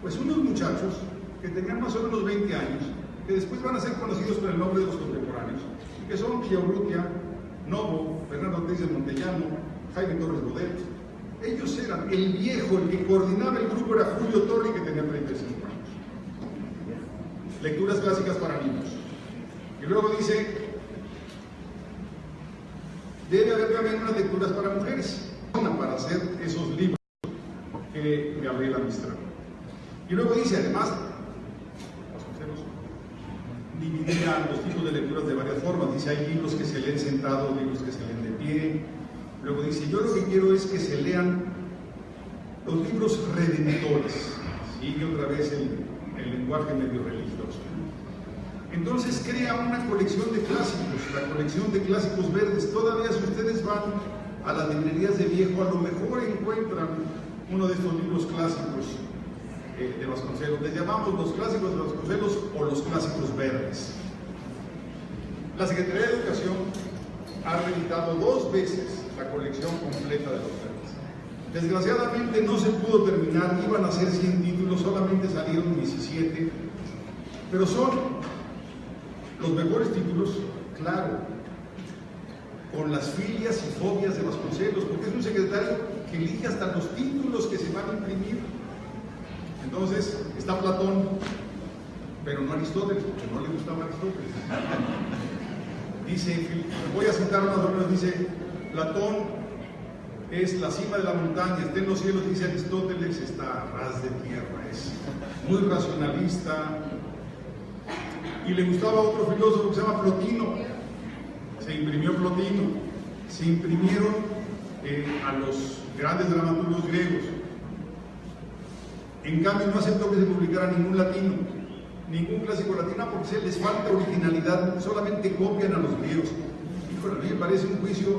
Pues unos muchachos que tenían más o menos 20 años, que después van a ser conocidos por el nombre de los contemporáneos, que son Villaurrutia, Novo, Fernando Ortiz de Montellano, Jaime Torres Bodet. Ellos eran, el viejo, el que coordinaba el grupo era Julio Torri, que tenía 35 años. Lecturas clásicas para niños. Y luego dice, debe haber también unas lecturas para mujeres, para hacer esos libros que Gabriela Mistral. Y luego dice, además, dividían los tipos de lecturas de varias formas. Dice, hay libros que se leen sentados, libros que se leen de pie. Luego dice, yo lo que quiero es que se lean los libros redentores. Sigue otra vez el lenguaje medio religioso. Entonces crea una colección de clásicos, la colección de clásicos verdes. Todavía si ustedes van a las librerías de viejo, a lo mejor encuentran uno de estos libros clásicos de Vasconcelos. Les llamamos los clásicos de Vasconcelos o los clásicos verdes. La Secretaría de Educación ha reeditado 2 veces la colección completa de los verdes. Desgraciadamente no se pudo terminar, iban a ser 100 títulos, solamente salieron 17, pero son los mejores títulos, claro, con las filias y fobias de Vasconcelos, porque es un secretario que elige hasta los títulos que se van a imprimir. Entonces, está Platón, pero no Aristóteles, porque no le gustaba Aristóteles. Dice, voy a citar unas obras, dice, Platón es la cima de la montaña, está en los cielos, dice Aristóteles, está a ras de tierra, es muy racionalista. Y le gustaba otro filósofo que se llama Plotino, se imprimió Plotino, se imprimieron a los grandes dramaturgos griegos. En cambio, no aceptó que se publicara ningún latino, ningún clásico latino, porque se les falta originalidad, solamente copian a los griegos. Híjole, a mí me parece un juicio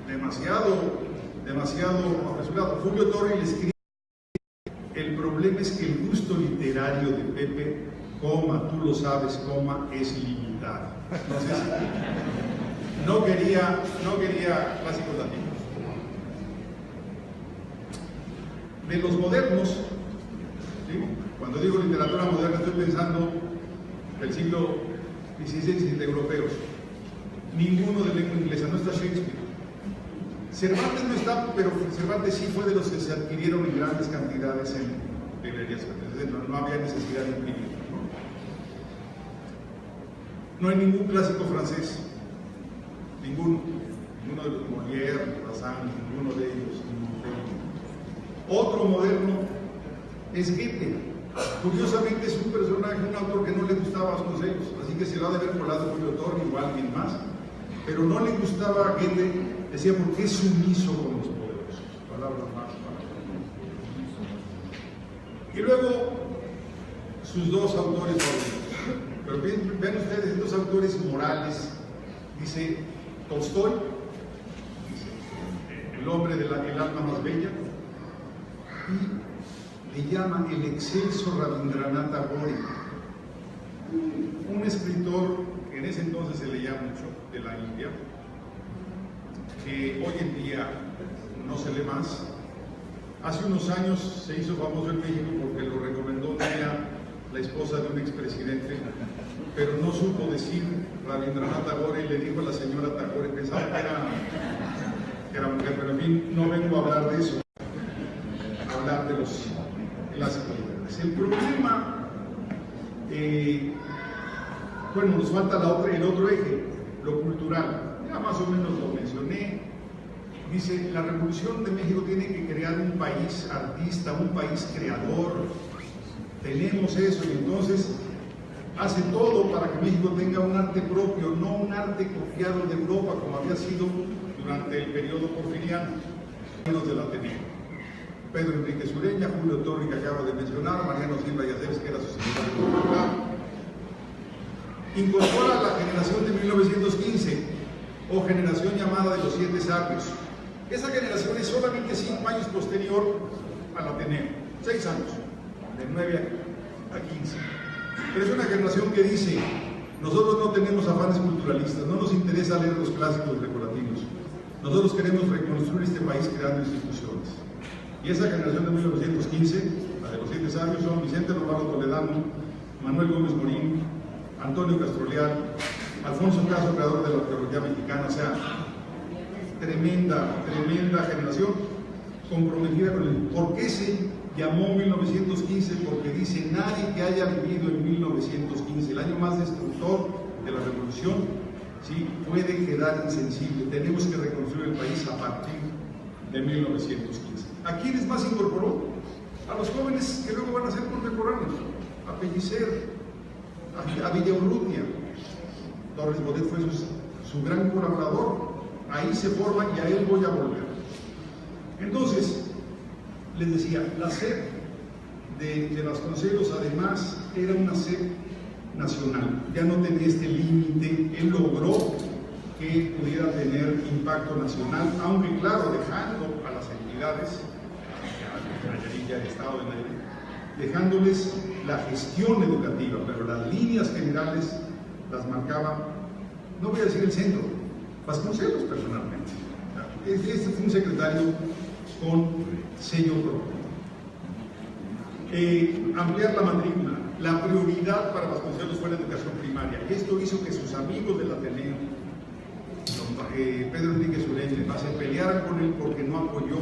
demasiado apresurado. Julio Torri le escribe, el problema es que el gusto literario de Pepe, coma, tú lo sabes, coma, es limitado. Entonces, no quería clásicos latinos. De los modernos, ¿sí? Cuando digo literatura moderna estoy pensando del siglo XVI y europeos. Ninguno de lengua inglesa, no está Shakespeare. Cervantes no está, pero Cervantes sí fue de los que se adquirieron en grandes cantidades en librerías. No había necesidad de imprimir. No hay ningún clásico francés, ninguno de los Molière, Bazin, ninguno de ellos. Otro moderno es Goethe. Curiosamente es un personaje, un autor que no le gustaba a Vasconcelos, así que se lo ha de haber colado Julio Torri o alguien más, pero no le gustaba a Goethe, decía porque es sumiso con los poderosos, palabras más. Y luego sus 2 autores favoritos. Pero vean ustedes, 2 autores morales, dice Tolstoy el hombre del alma más bella, y le llama el excelso Rabindranath Tagore, un escritor que en ese entonces se leía mucho, de la India, que hoy en día no se lee más. Hace unos años se hizo famoso en México porque lo recomendó la esposa de un expresidente, pero no supo decir Rabindranath Tagore y le dijo a la señora Tagore, pensaba que era mujer, pero en fin, no vengo a hablar de eso, a hablar de los clásicos liberales. El problema, bueno, nos falta el otro eje, lo cultural, ya más o menos lo mencioné. Dice, la Revolución de México tiene que crear un país artista, un país creador. Tenemos eso y entonces hace todo para que México tenga un arte propio, no un arte copiado de Europa como había sido durante el periodo porfiriano. Del Ateneo. Pedro Enrique Sureña, Julio Torri, que acabo de mencionar, Mariano Silva Yaceres, que era su secretario cultural. Incorpora la generación de 1915, o generación llamada de los 7 sabios. Esa generación es solamente 5 años posterior al Ateneo, 6 años, de 9 a 15. Pero es una generación que dice, nosotros no tenemos afanes culturalistas, no nos interesa leer los clásicos decorativos, nosotros queremos reconstruir este país creando instituciones. Y esa generación de 1915, la de los 7 sabios, son Vicente Romano Toledano, Manuel Gómez Morín, Antonio Castroleal, Alfonso Caso, creador de la arqueología mexicana, o sea, tremenda generación comprometida con el... ¿Por qué se llamó 1915? Porque dice, nadie que haya vivido en 1915, el año más destructor de la revolución, ¿sí?, puede quedar insensible. Tenemos que reconstruir el país a partir de 1915. ¿A quiénes más incorporó? A los jóvenes que luego van a ser contemporáneos, a Pellicer, a Villaurrutia. Torres Bodet fue su gran colaborador. Ahí se forma y a él voy a volver. Entonces, les decía, la SEP de Vasconcelos además era una SEP nacional, ya no tenía este límite, él logró que pudiera tener impacto nacional, aunque claro, dejando a las entidades, a Nayarit, el Estado de Nayarit, dejándoles la gestión educativa, pero las líneas generales las marcaba, no voy a decir el centro, Vasconcelos personalmente. Este fue un secretario con sello propio. Ampliar la matrícula. La prioridad para Vasconcelos fue la educación primaria. Esto hizo que sus amigos del Ateneo, Pedro Enrique Sureña, se pelearan con él porque no apoyó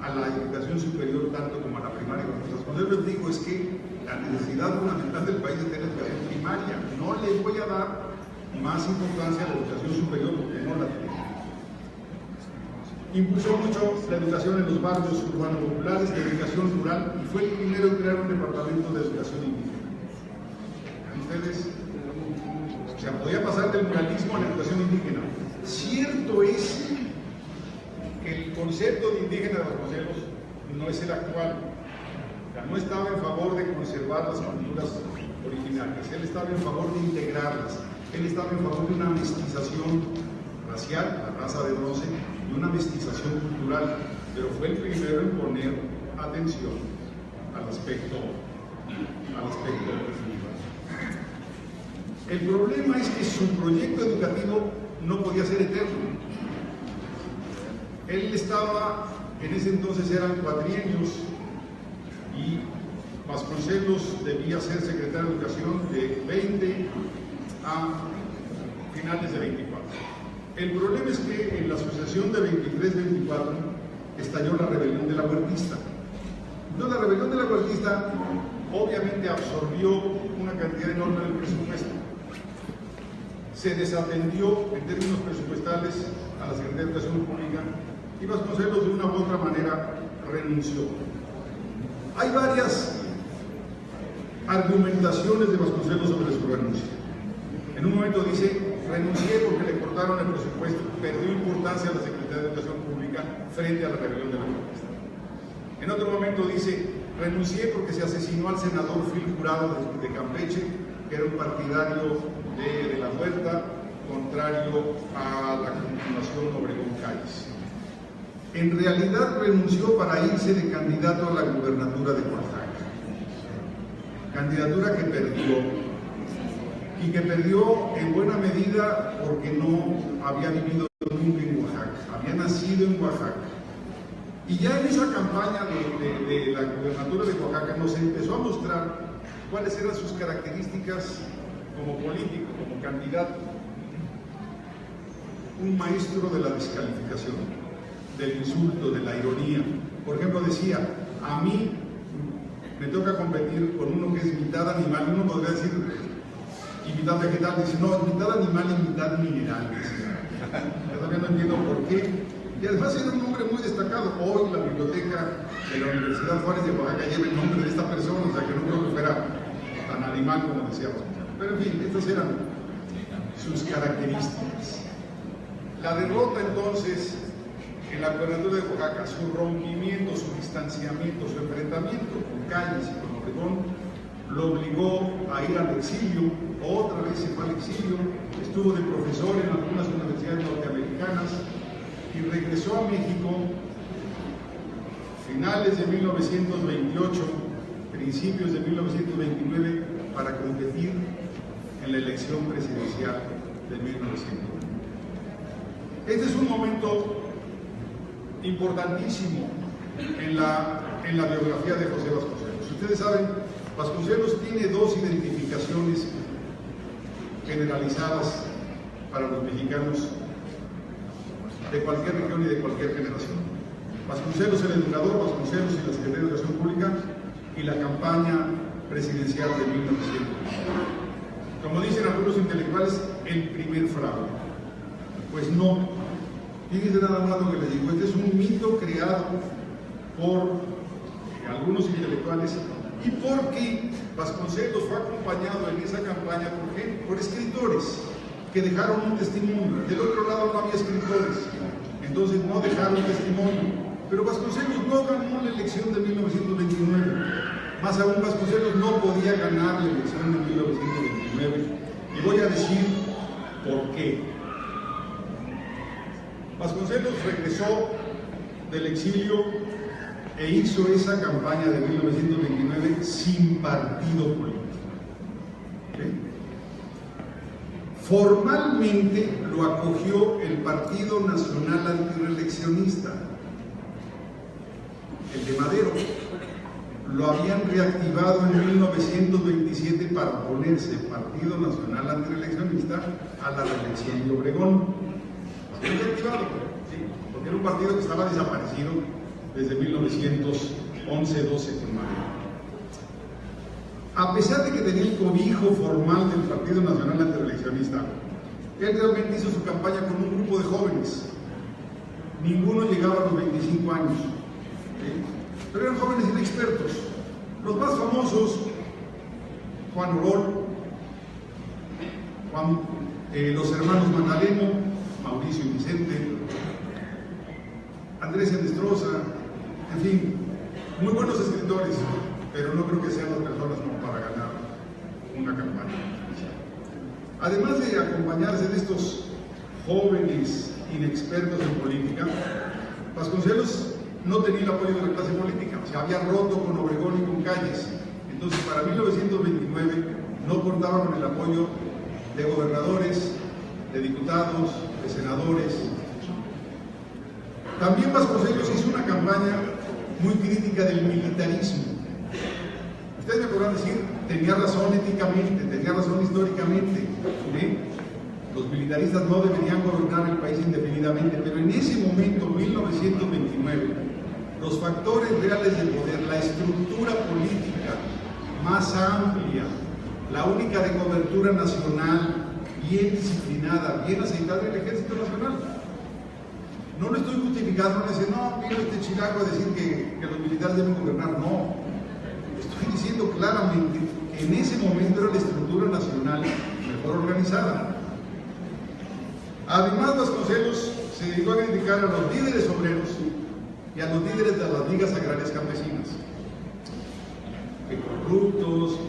a la educación superior tanto como a la primaria. Vasconcelos dijo, es que la necesidad fundamental del país es tener educación primaria. No le voy a dar más importancia a la educación superior porque no la tiene. Impulsó mucho la educación en los barrios urbanos populares, la educación rural, y fue el primero en crear un departamento de educación indígena. Ustedes, o sea, podía pasar del muralismo a la educación indígena. Cierto es que el concepto de indígena de Vasconcelos no es el actual. O sea, no estaba en favor de conservar las culturas originarias, él estaba en favor de integrarlas, él estaba en favor de una mestización racial, la raza de bronce, y una mestización cultural, pero fue el primero en poner atención al aspecto. El problema es que su proyecto educativo no podía ser eterno. Él estaba, en ese entonces eran cuatrienios, y Vasconcelos debía ser secretario de Educación de 20 a finales de 24. El problema es que en la sucesión de 23-24 estalló la rebelión de la Huertista. Entonces la rebelión de la Huertista obviamente absorbió una cantidad enorme del presupuesto. Se desatendió en términos presupuestales a la Secretaría de Educación Pública y Vasconcelos de una u otra manera renunció. Hay varias argumentaciones de Vasconcelos sobre su renuncia. En un momento dice, renuncié porque le cortaron el presupuesto, perdió importancia a la Secretaría de Educación Pública frente a la rebelión de la Huertista. En otro momento dice, renuncié porque se asesinó al senador Phil Jurado de Campeche, que era un partidario de la Huerta, contrario a la continuación Obregón Calles. en realidad renunció para irse de candidato a la gubernatura de Oaxaca. Candidatura que perdió, y que perdió en buena medida porque no había vivido nunca en Oaxaca, había nacido en Oaxaca. Y ya en esa campaña de la gubernatura de Oaxaca nos empezó a mostrar cuáles eran sus características como político, como candidato. Un maestro de la descalificación, del insulto, de la ironía. Por ejemplo, decía, a mí me toca competir con uno que es mitad animal. Uno podría decir, y mitad vegetal. Dice, no, es mitad animal y mitad mineral. Yo todavía no entiendo por qué. Y además era un hombre muy destacado. Hoy la biblioteca de la Universidad Juárez de Oaxaca lleva el nombre de esta persona, o sea que no creo que fuera tan animal como decíamos. Pero en fin, estas eran sus características. La derrota entonces en la gubernatura de Oaxaca, su rompimiento, su distanciamiento, su enfrentamiento con Calles y con Obregón, lo obligó a ir al exilio. Otra vez se fue al exilio, estuvo de profesor en algunas universidades norteamericanas y regresó a México finales de 1928, principios de 1929, para competir en la elección presidencial de 1929. Este es un momento importantísimo en la biografía de José Vasconcelos. Ustedes saben, Vasconcelos tiene dos identificaciones generalizadas para los mexicanos de cualquier región y de cualquier generación. Vasconcelos el educador, Vasconcelos y la Secretaría de Educación Pública, y la campaña presidencial de 1900. Como dicen algunos intelectuales, el primer fraude. Pues no. Fíjense nada más lo que les digo. Este es un mito creado por algunos intelectuales y porque Vasconcelos fue acompañado en esa campaña por escritores que dejaron un testimonio. Del otro lado no había escritores, entonces no dejaron testimonio. Pero Vasconcelos no ganó la elección de 1929. Más aún, Vasconcelos no podía ganar la elección de 1929. Y voy a decir por qué. Vasconcelos regresó del exilio e hizo esa campaña de 1929 sin partido político. ¿Okay? Formalmente lo acogió el Partido Nacional Antireeleccionista, el de Madero. Lo habían reactivado en 1927 para oponerse el Partido Nacional Antireeleccionista a la reelección de Obregón. Se había reactivado, sí, porque era un partido que estaba desaparecido desde 1911-12 con Madero. A pesar de que tenía el cobijo formal del Partido Nacional Antireeleccionista, él realmente hizo su campaña con un grupo de jóvenes. Ninguno llegaba a los 25 años, ¿sí? Pero eran jóvenes inexpertos. Los más famosos, Juan Orol, los hermanos Magdaleno, Mauricio y Vicente, Andrés Enestrosa, en fin, muy buenos escritores, pero no creo que sean las personas como para ganar una campaña. Además de acompañarse de estos jóvenes inexpertos en política, Vasconcelos no tenía el apoyo de la clase política, se había roto con Obregón y con Calles. Entonces, para 1929 no contaba con el apoyo de gobernadores, de diputados, de senadores. También Vasconcelos hizo una campaña muy crítica del militarismo. Ustedes me podrán decir, tenía razón éticamente, tenía razón históricamente, ¿sí? Los militaristas no deberían gobernar el país indefinidamente, pero en ese momento, 1929, los factores reales de poder, la estructura política más amplia, la única de cobertura nacional, bien disciplinada, bien aceitada, el Ejército Nacional. No lo estoy justificando, no dice, no, vino este chilango a decir que los militares deben gobernar, no. Estoy diciendo claramente que en ese momento era la estructura nacional mejor organizada. Además, Vasconcelos se dedicó a criticar a los líderes obreros y a los líderes de las ligas agrarias campesinas, que corruptos,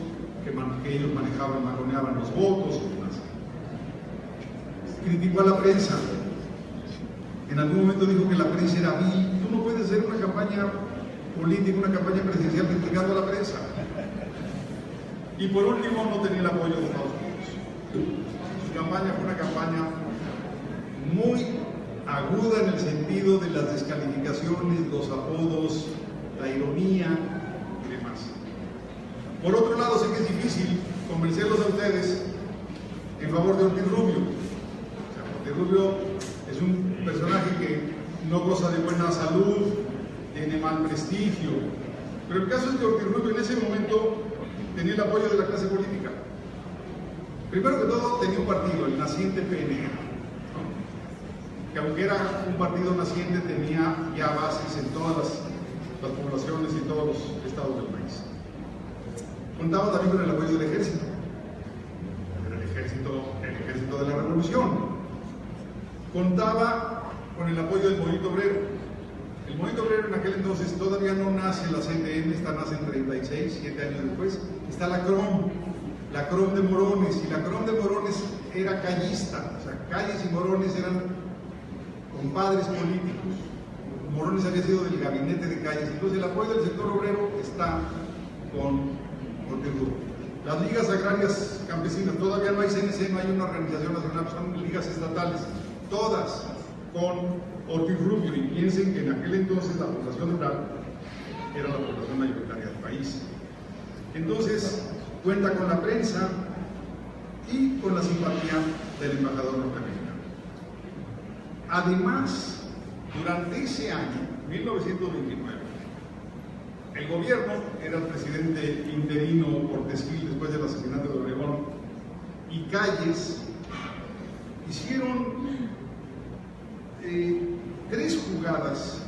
que ellos manejaban los votos y demás. Criticó a la prensa. En algún momento dijo que la prensa era vil, campaña política, una campaña presidencial criticando a la prensa. Y por último, no tenía el apoyo de Estados Unidos. Su campaña fue una campaña muy aguda en el sentido de las descalificaciones, los apodos, la ironía y demás. Por otro lado, sé que es difícil convencerlos a ustedes en favor de Ortiz Rubio. Ortiz Rubio es un personaje que no goza de buena salud, tiene mal prestigio, pero el caso es que Ortiz Rubio en ese momento tenía el apoyo de la clase política. Primero que todo, tenía un partido, el naciente PNR, que aunque era un partido naciente, tenía ya bases en todas las poblaciones y todos los estados del país. Contaba también con el apoyo del ejército. Era el ejército de la revolución. Contaba con el apoyo del movimiento obrero. El movimiento obrero en aquel entonces todavía no nace la CTM, esta nace en 36, 7 años después. Está la CROM de Morones, y la CROM de Morones era callista, o sea, Calles y Morones eran compadres políticos. Morones había sido del gabinete de Calles, entonces el apoyo del sector obrero está con Ortiz Rubio. Las ligas agrarias campesinas, todavía no hay CNC, no hay una organización nacional, son ligas estatales, todas con Ortiz Rubio, y piensen que en aquel entonces la población rural era la población mayoritaria del país. Entonces, cuenta con la prensa y con la simpatía del embajador norteamericano. Además, durante ese año, 1929, el gobierno, era el presidente interino Portes Gil después del asesinato de Obregón, y Calles hicieron 3 jugadas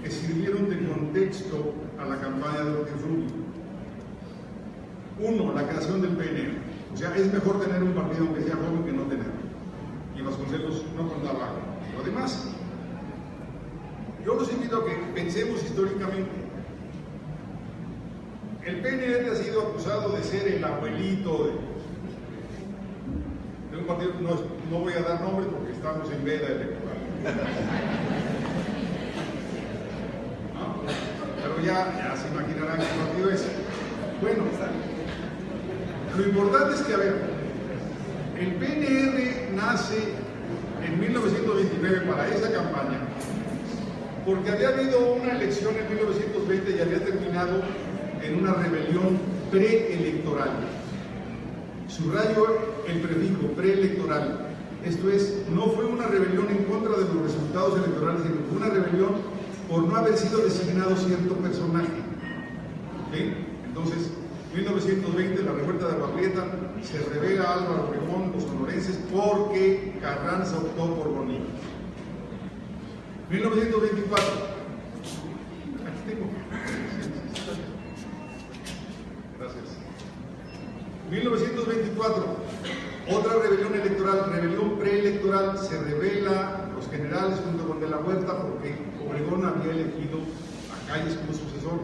que sirvieron de contexto a la campaña de Ortiz Rubio. 1, la creación del PNR. O sea, es mejor tener un partido aunque sea joven que no tenerlo. Y Vasconcelos no contaba con lo demás. Yo los invito a que pensemos históricamente. El PNR ha sido acusado de ser el abuelito de un partido, no voy a dar nombres porque estamos en veda electoral. ¿No? Pero ya se imaginarán qué partido es. Bueno, lo importante es que, a ver, el PNR nace en 1929 para esa campaña porque había habido una elección en 1920 y había terminado en una rebelión preelectoral. Subrayo el prefijo preelectoral. Esto es, no fue una rebelión en contra de los resultados electorales, sino fue una rebelión por no haber sido designado cierto personaje. ¿Sí? Entonces, 1920, la revuelta de Agua Prieta, se revela Álvaro Obregón, los sonorenses, porque Carranza optó por Bonilla. 1924, aquí tengo. Gracias. 1924, otra rebelión electoral, rebelión preelectoral, se revela los generales junto con De la Huerta porque Obregón había elegido a Calles como sucesor.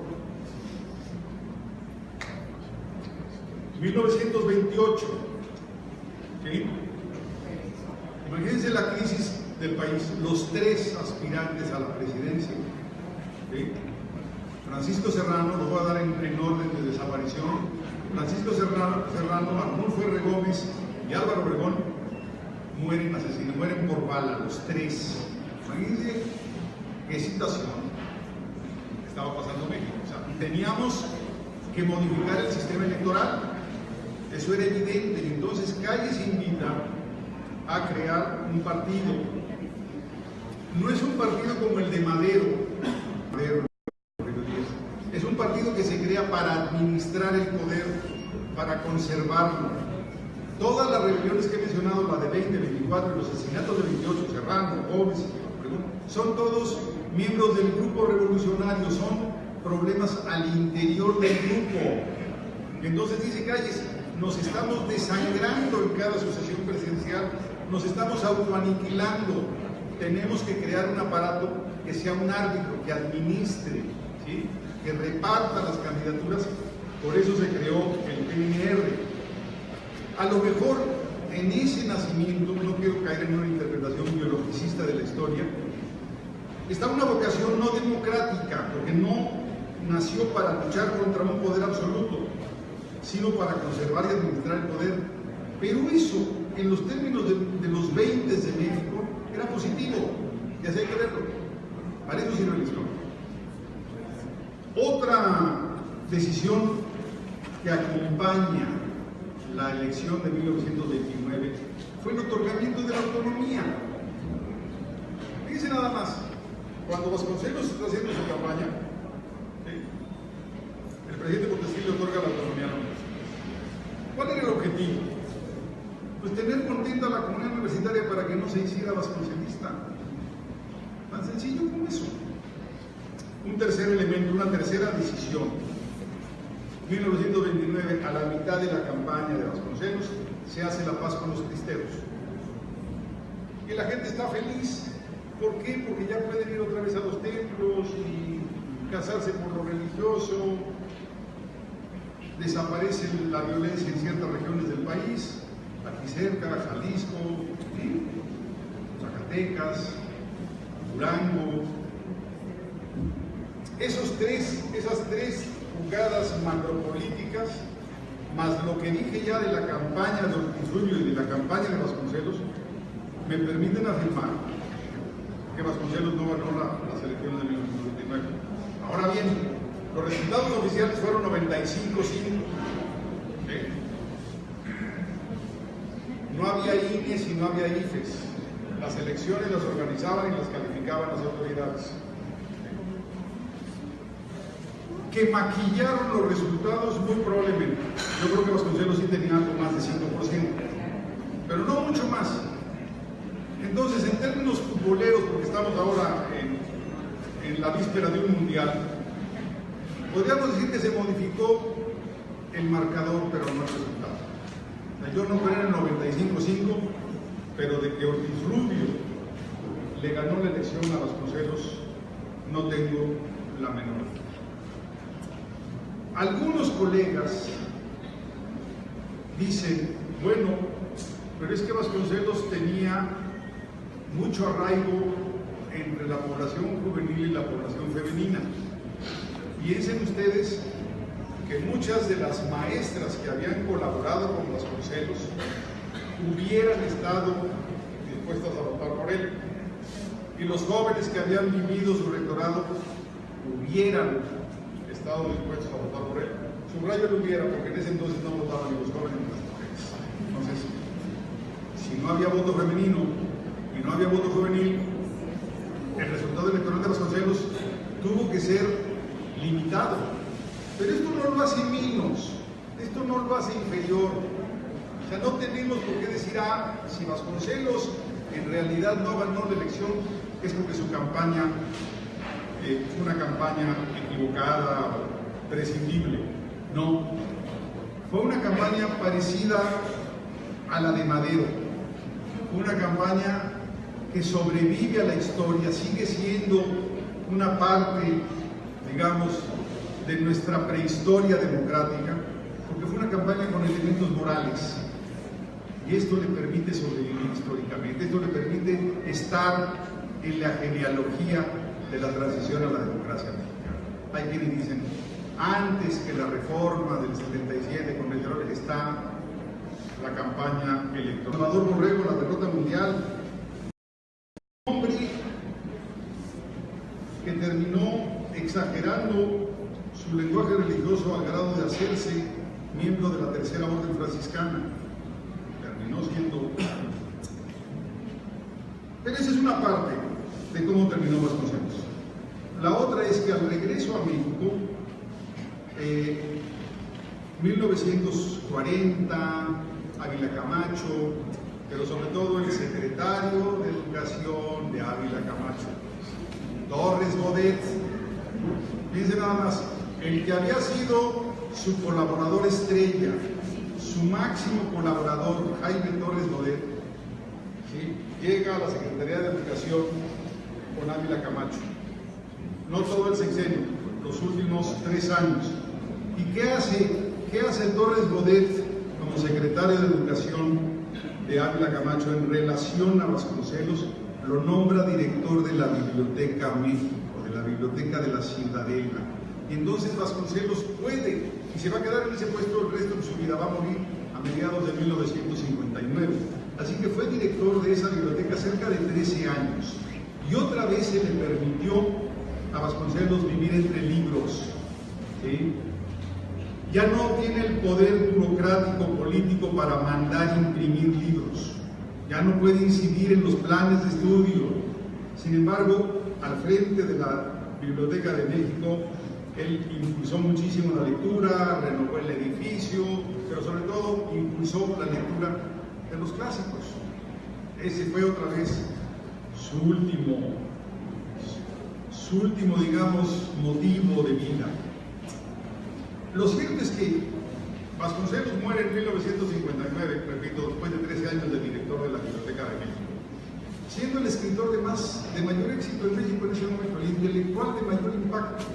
1928, ¿sí? Imagínense la crisis del país, los 3 aspirantes a la presidencia, ¿sí? Francisco Serrano, lo voy a dar en orden de desaparición. Francisco Serrano, Arnulfo R. Gómez y Álvaro Obregón mueren asesinados, mueren por bala, los 3. Imagínense qué situación estaba pasando en México. O sea, teníamos que modificar el sistema electoral. Eso era evidente, y entonces Calles invita a crear un partido. No es un partido como el de Madero, es un partido que se crea para administrar el poder, para conservarlo. Todas las rebeliones que he mencionado, la de 20, 24 y los asesinatos de 28, Serrano, Gómez, son todos miembros del grupo revolucionario, son problemas al interior del grupo. Entonces dice Calles, nos estamos desangrando en cada sucesión presidencial, nos estamos autoaniquilando, tenemos que crear un aparato que sea un árbitro, que administre, ¿sí? Que reparta las candidaturas. Por eso se creó el PNR. A lo mejor en ese nacimiento, no quiero caer en una interpretación biologicista de la historia, está una vocación no democrática, porque no nació para luchar contra un poder absoluto, sino para conservar y administrar el poder. Pero eso, en los términos de los 20 de México, era positivo, y así hay que verlo. Para eso sirve la historia. Otra decisión que acompaña la elección de 1929 fue el otorgamiento de la autonomía. Fíjense nada más, cuando Vasconcelos está haciendo su campaña, ¿sí?, el presidente Montesquieu le otorga la autonomía a la universidad. ¿Cuál era el objetivo? Pues tener contenta a la comunidad universitaria para que no se hiciera vasconcelista. Tan sencillo como eso. Un tercer elemento, una tercera decisión. 1929, a la mitad de la campaña de Vasconcelos, se hace la paz con los cristeros. Y la gente está feliz. ¿Por qué? Porque ya pueden ir otra vez a los templos y casarse por lo religioso. Desaparece la violencia en ciertas regiones del país, aquí cerca, Jalisco, ¿sí?, Zacatecas, Durango. Esas tres jugadas macropolíticas, más lo que dije ya de la campaña de Ortiz Rubio y de la campaña de Vasconcelos, me permiten afirmar que Vasconcelos no ganó las elecciones de 1929. Ahora bien, los resultados oficiales fueron 95-5. ¿Sí? No había INES y no había IFES. Las elecciones las organizaban y las calificaban las autoridades. Que maquillaron los resultados muy probablemente. Yo creo que Vasconcelos sí tenía algo más de 5%, pero no mucho más. Entonces, en términos futboleros, porque estamos ahora en la víspera de un mundial, podríamos decir que se modificó el marcador, pero no el resultado. O sea, yo no creo en el 95-5, pero de que Ortiz Rubio le ganó la elección a Vasconcelos, no tengo la menor. Algunos colegas dicen, bueno, pero es que Vasconcelos tenía mucho arraigo entre la población juvenil y la población femenina. Piensen ustedes que muchas de las maestras que habían colaborado con Vasconcelos hubieran estado dispuestas a votar por él, y los jóvenes que habían vivido su rectorado hubieran estado dispuestos a votar por él. Subrayo lo hubiera, porque en ese entonces no votaban ni los jóvenes ni las mujeres. Entonces, si no había voto femenino y no había voto juvenil, el resultado electoral de Vasconcelos tuvo que ser limitado. Pero esto no lo hace menos, esto no lo hace inferior. O sea, no tenemos por qué decir, si Vasconcelos en realidad no ganó la elección, es porque su campaña fue una campaña equivocada, prescindible. No, fue una campaña parecida a la de Madero. Fue una campaña que sobrevive a la historia, sigue siendo una parte, digamos, de nuestra prehistoria democrática, porque fue una campaña con elementos morales. Y esto le permite sobrevivir históricamente, esto le permite estar en la genealogía de la transición a la democracia mexicana. Hay quienes dicen, antes que la reforma del 77 con el terror está la campaña electoral. Salvador Borrego, la derrota mundial, un hombre que terminó exagerando su lenguaje religioso al grado de hacerse miembro de la Tercera Orden Franciscana. Terminó siendo... Pero esa es una parte de cómo terminó Vasconcelos. La otra es que al regreso a México, 1940, Ávila Camacho, pero sobre todo el secretario de Educación de Ávila Camacho, Torres Bodet, fíjense nada más, el que había sido su colaborador estrella, su máximo colaborador, Jaime Torres Bodet, ¿sí?, llega a la Secretaría de Educación con Ávila Camacho. No todo el sexenio, los últimos 3 años. ¿Y qué hace Torres Bodet como secretario de Educación de Ávila Camacho en relación a Vasconcelos? lo nombra director de la Biblioteca México, de la Biblioteca de la Ciudadela. Y entonces Vasconcelos puede, y se va a quedar en ese puesto el resto de su vida, va a morir a mediados de 1959. Así que fue director de esa biblioteca cerca de 13 años. Y otra vez se le permitió a Vasconcelos vivir entre libros, ¿sí? Ya no tiene el poder burocrático político para mandar imprimir libros, ya no puede incidir en los planes de estudio. Sin embargo, al frente de la Biblioteca de México, él impulsó muchísimo la lectura, renovó el edificio, pero sobre todo impulsó la lectura de los clásicos. Ese fue otra vez su último, digamos, motivo de vida. Lo cierto es que Vasconcelos muere en 1959, repito, después de 13 años de director de la Biblioteca de México, siendo el escritor de mayor éxito en México en ese momento, el intelectual de mayor impacto.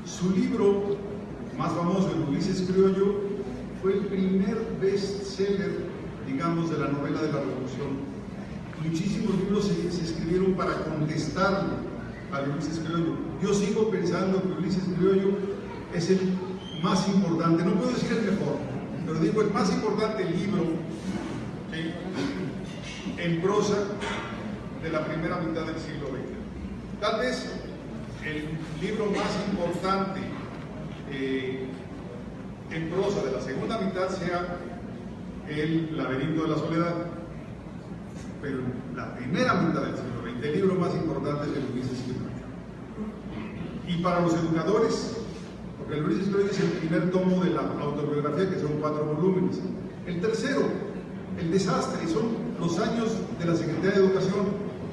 Su libro más famoso, el Ulises Criollo, fue el primer bestseller, digamos, de la novela de la Revolución. Muchísimos libros se escribieron para contestarle a Ulises Criollo. Yo sigo pensando que Ulises Criollo es el más importante, no puedo decir el mejor, pero digo el más importante libro, ¿sí?, en prosa de la primera mitad del siglo XX. Tal vez el libro más importante en prosa de la segunda mitad sea El laberinto de la soledad, pero en la primera mitad del siglo XX el libro más importante es el Ulises Criollo. Y para los educadores, porque el Ulises Criollo es el primer tomo de la autobiografía, que son 4 volúmenes. El tercero, El desastre, son los años de la Secretaría de Educación,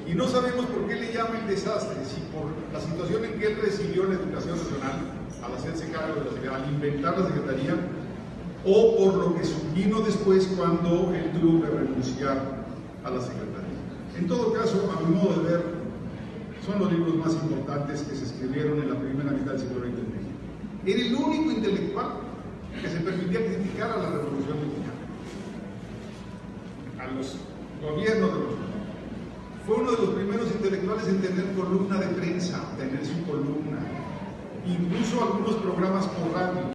y no sabemos por qué le llama el desastre, si por la situación en que él recibió la educación nacional al hacerse cargo de la Secretaría, al inventar la Secretaría, o por lo que vino después cuando él tuvo que renunciar a la Secretaría. En todo caso, a mi modo de ver, son los libros más importantes que se escribieron en la primera mitad del siglo XX en México. Era el único intelectual que se permitía criticar a la Revolución Mexicana, a los gobiernos de los pueblos. Fue uno de los primeros intelectuales en tener columna de prensa, tener su columna, incluso algunos programas por radio.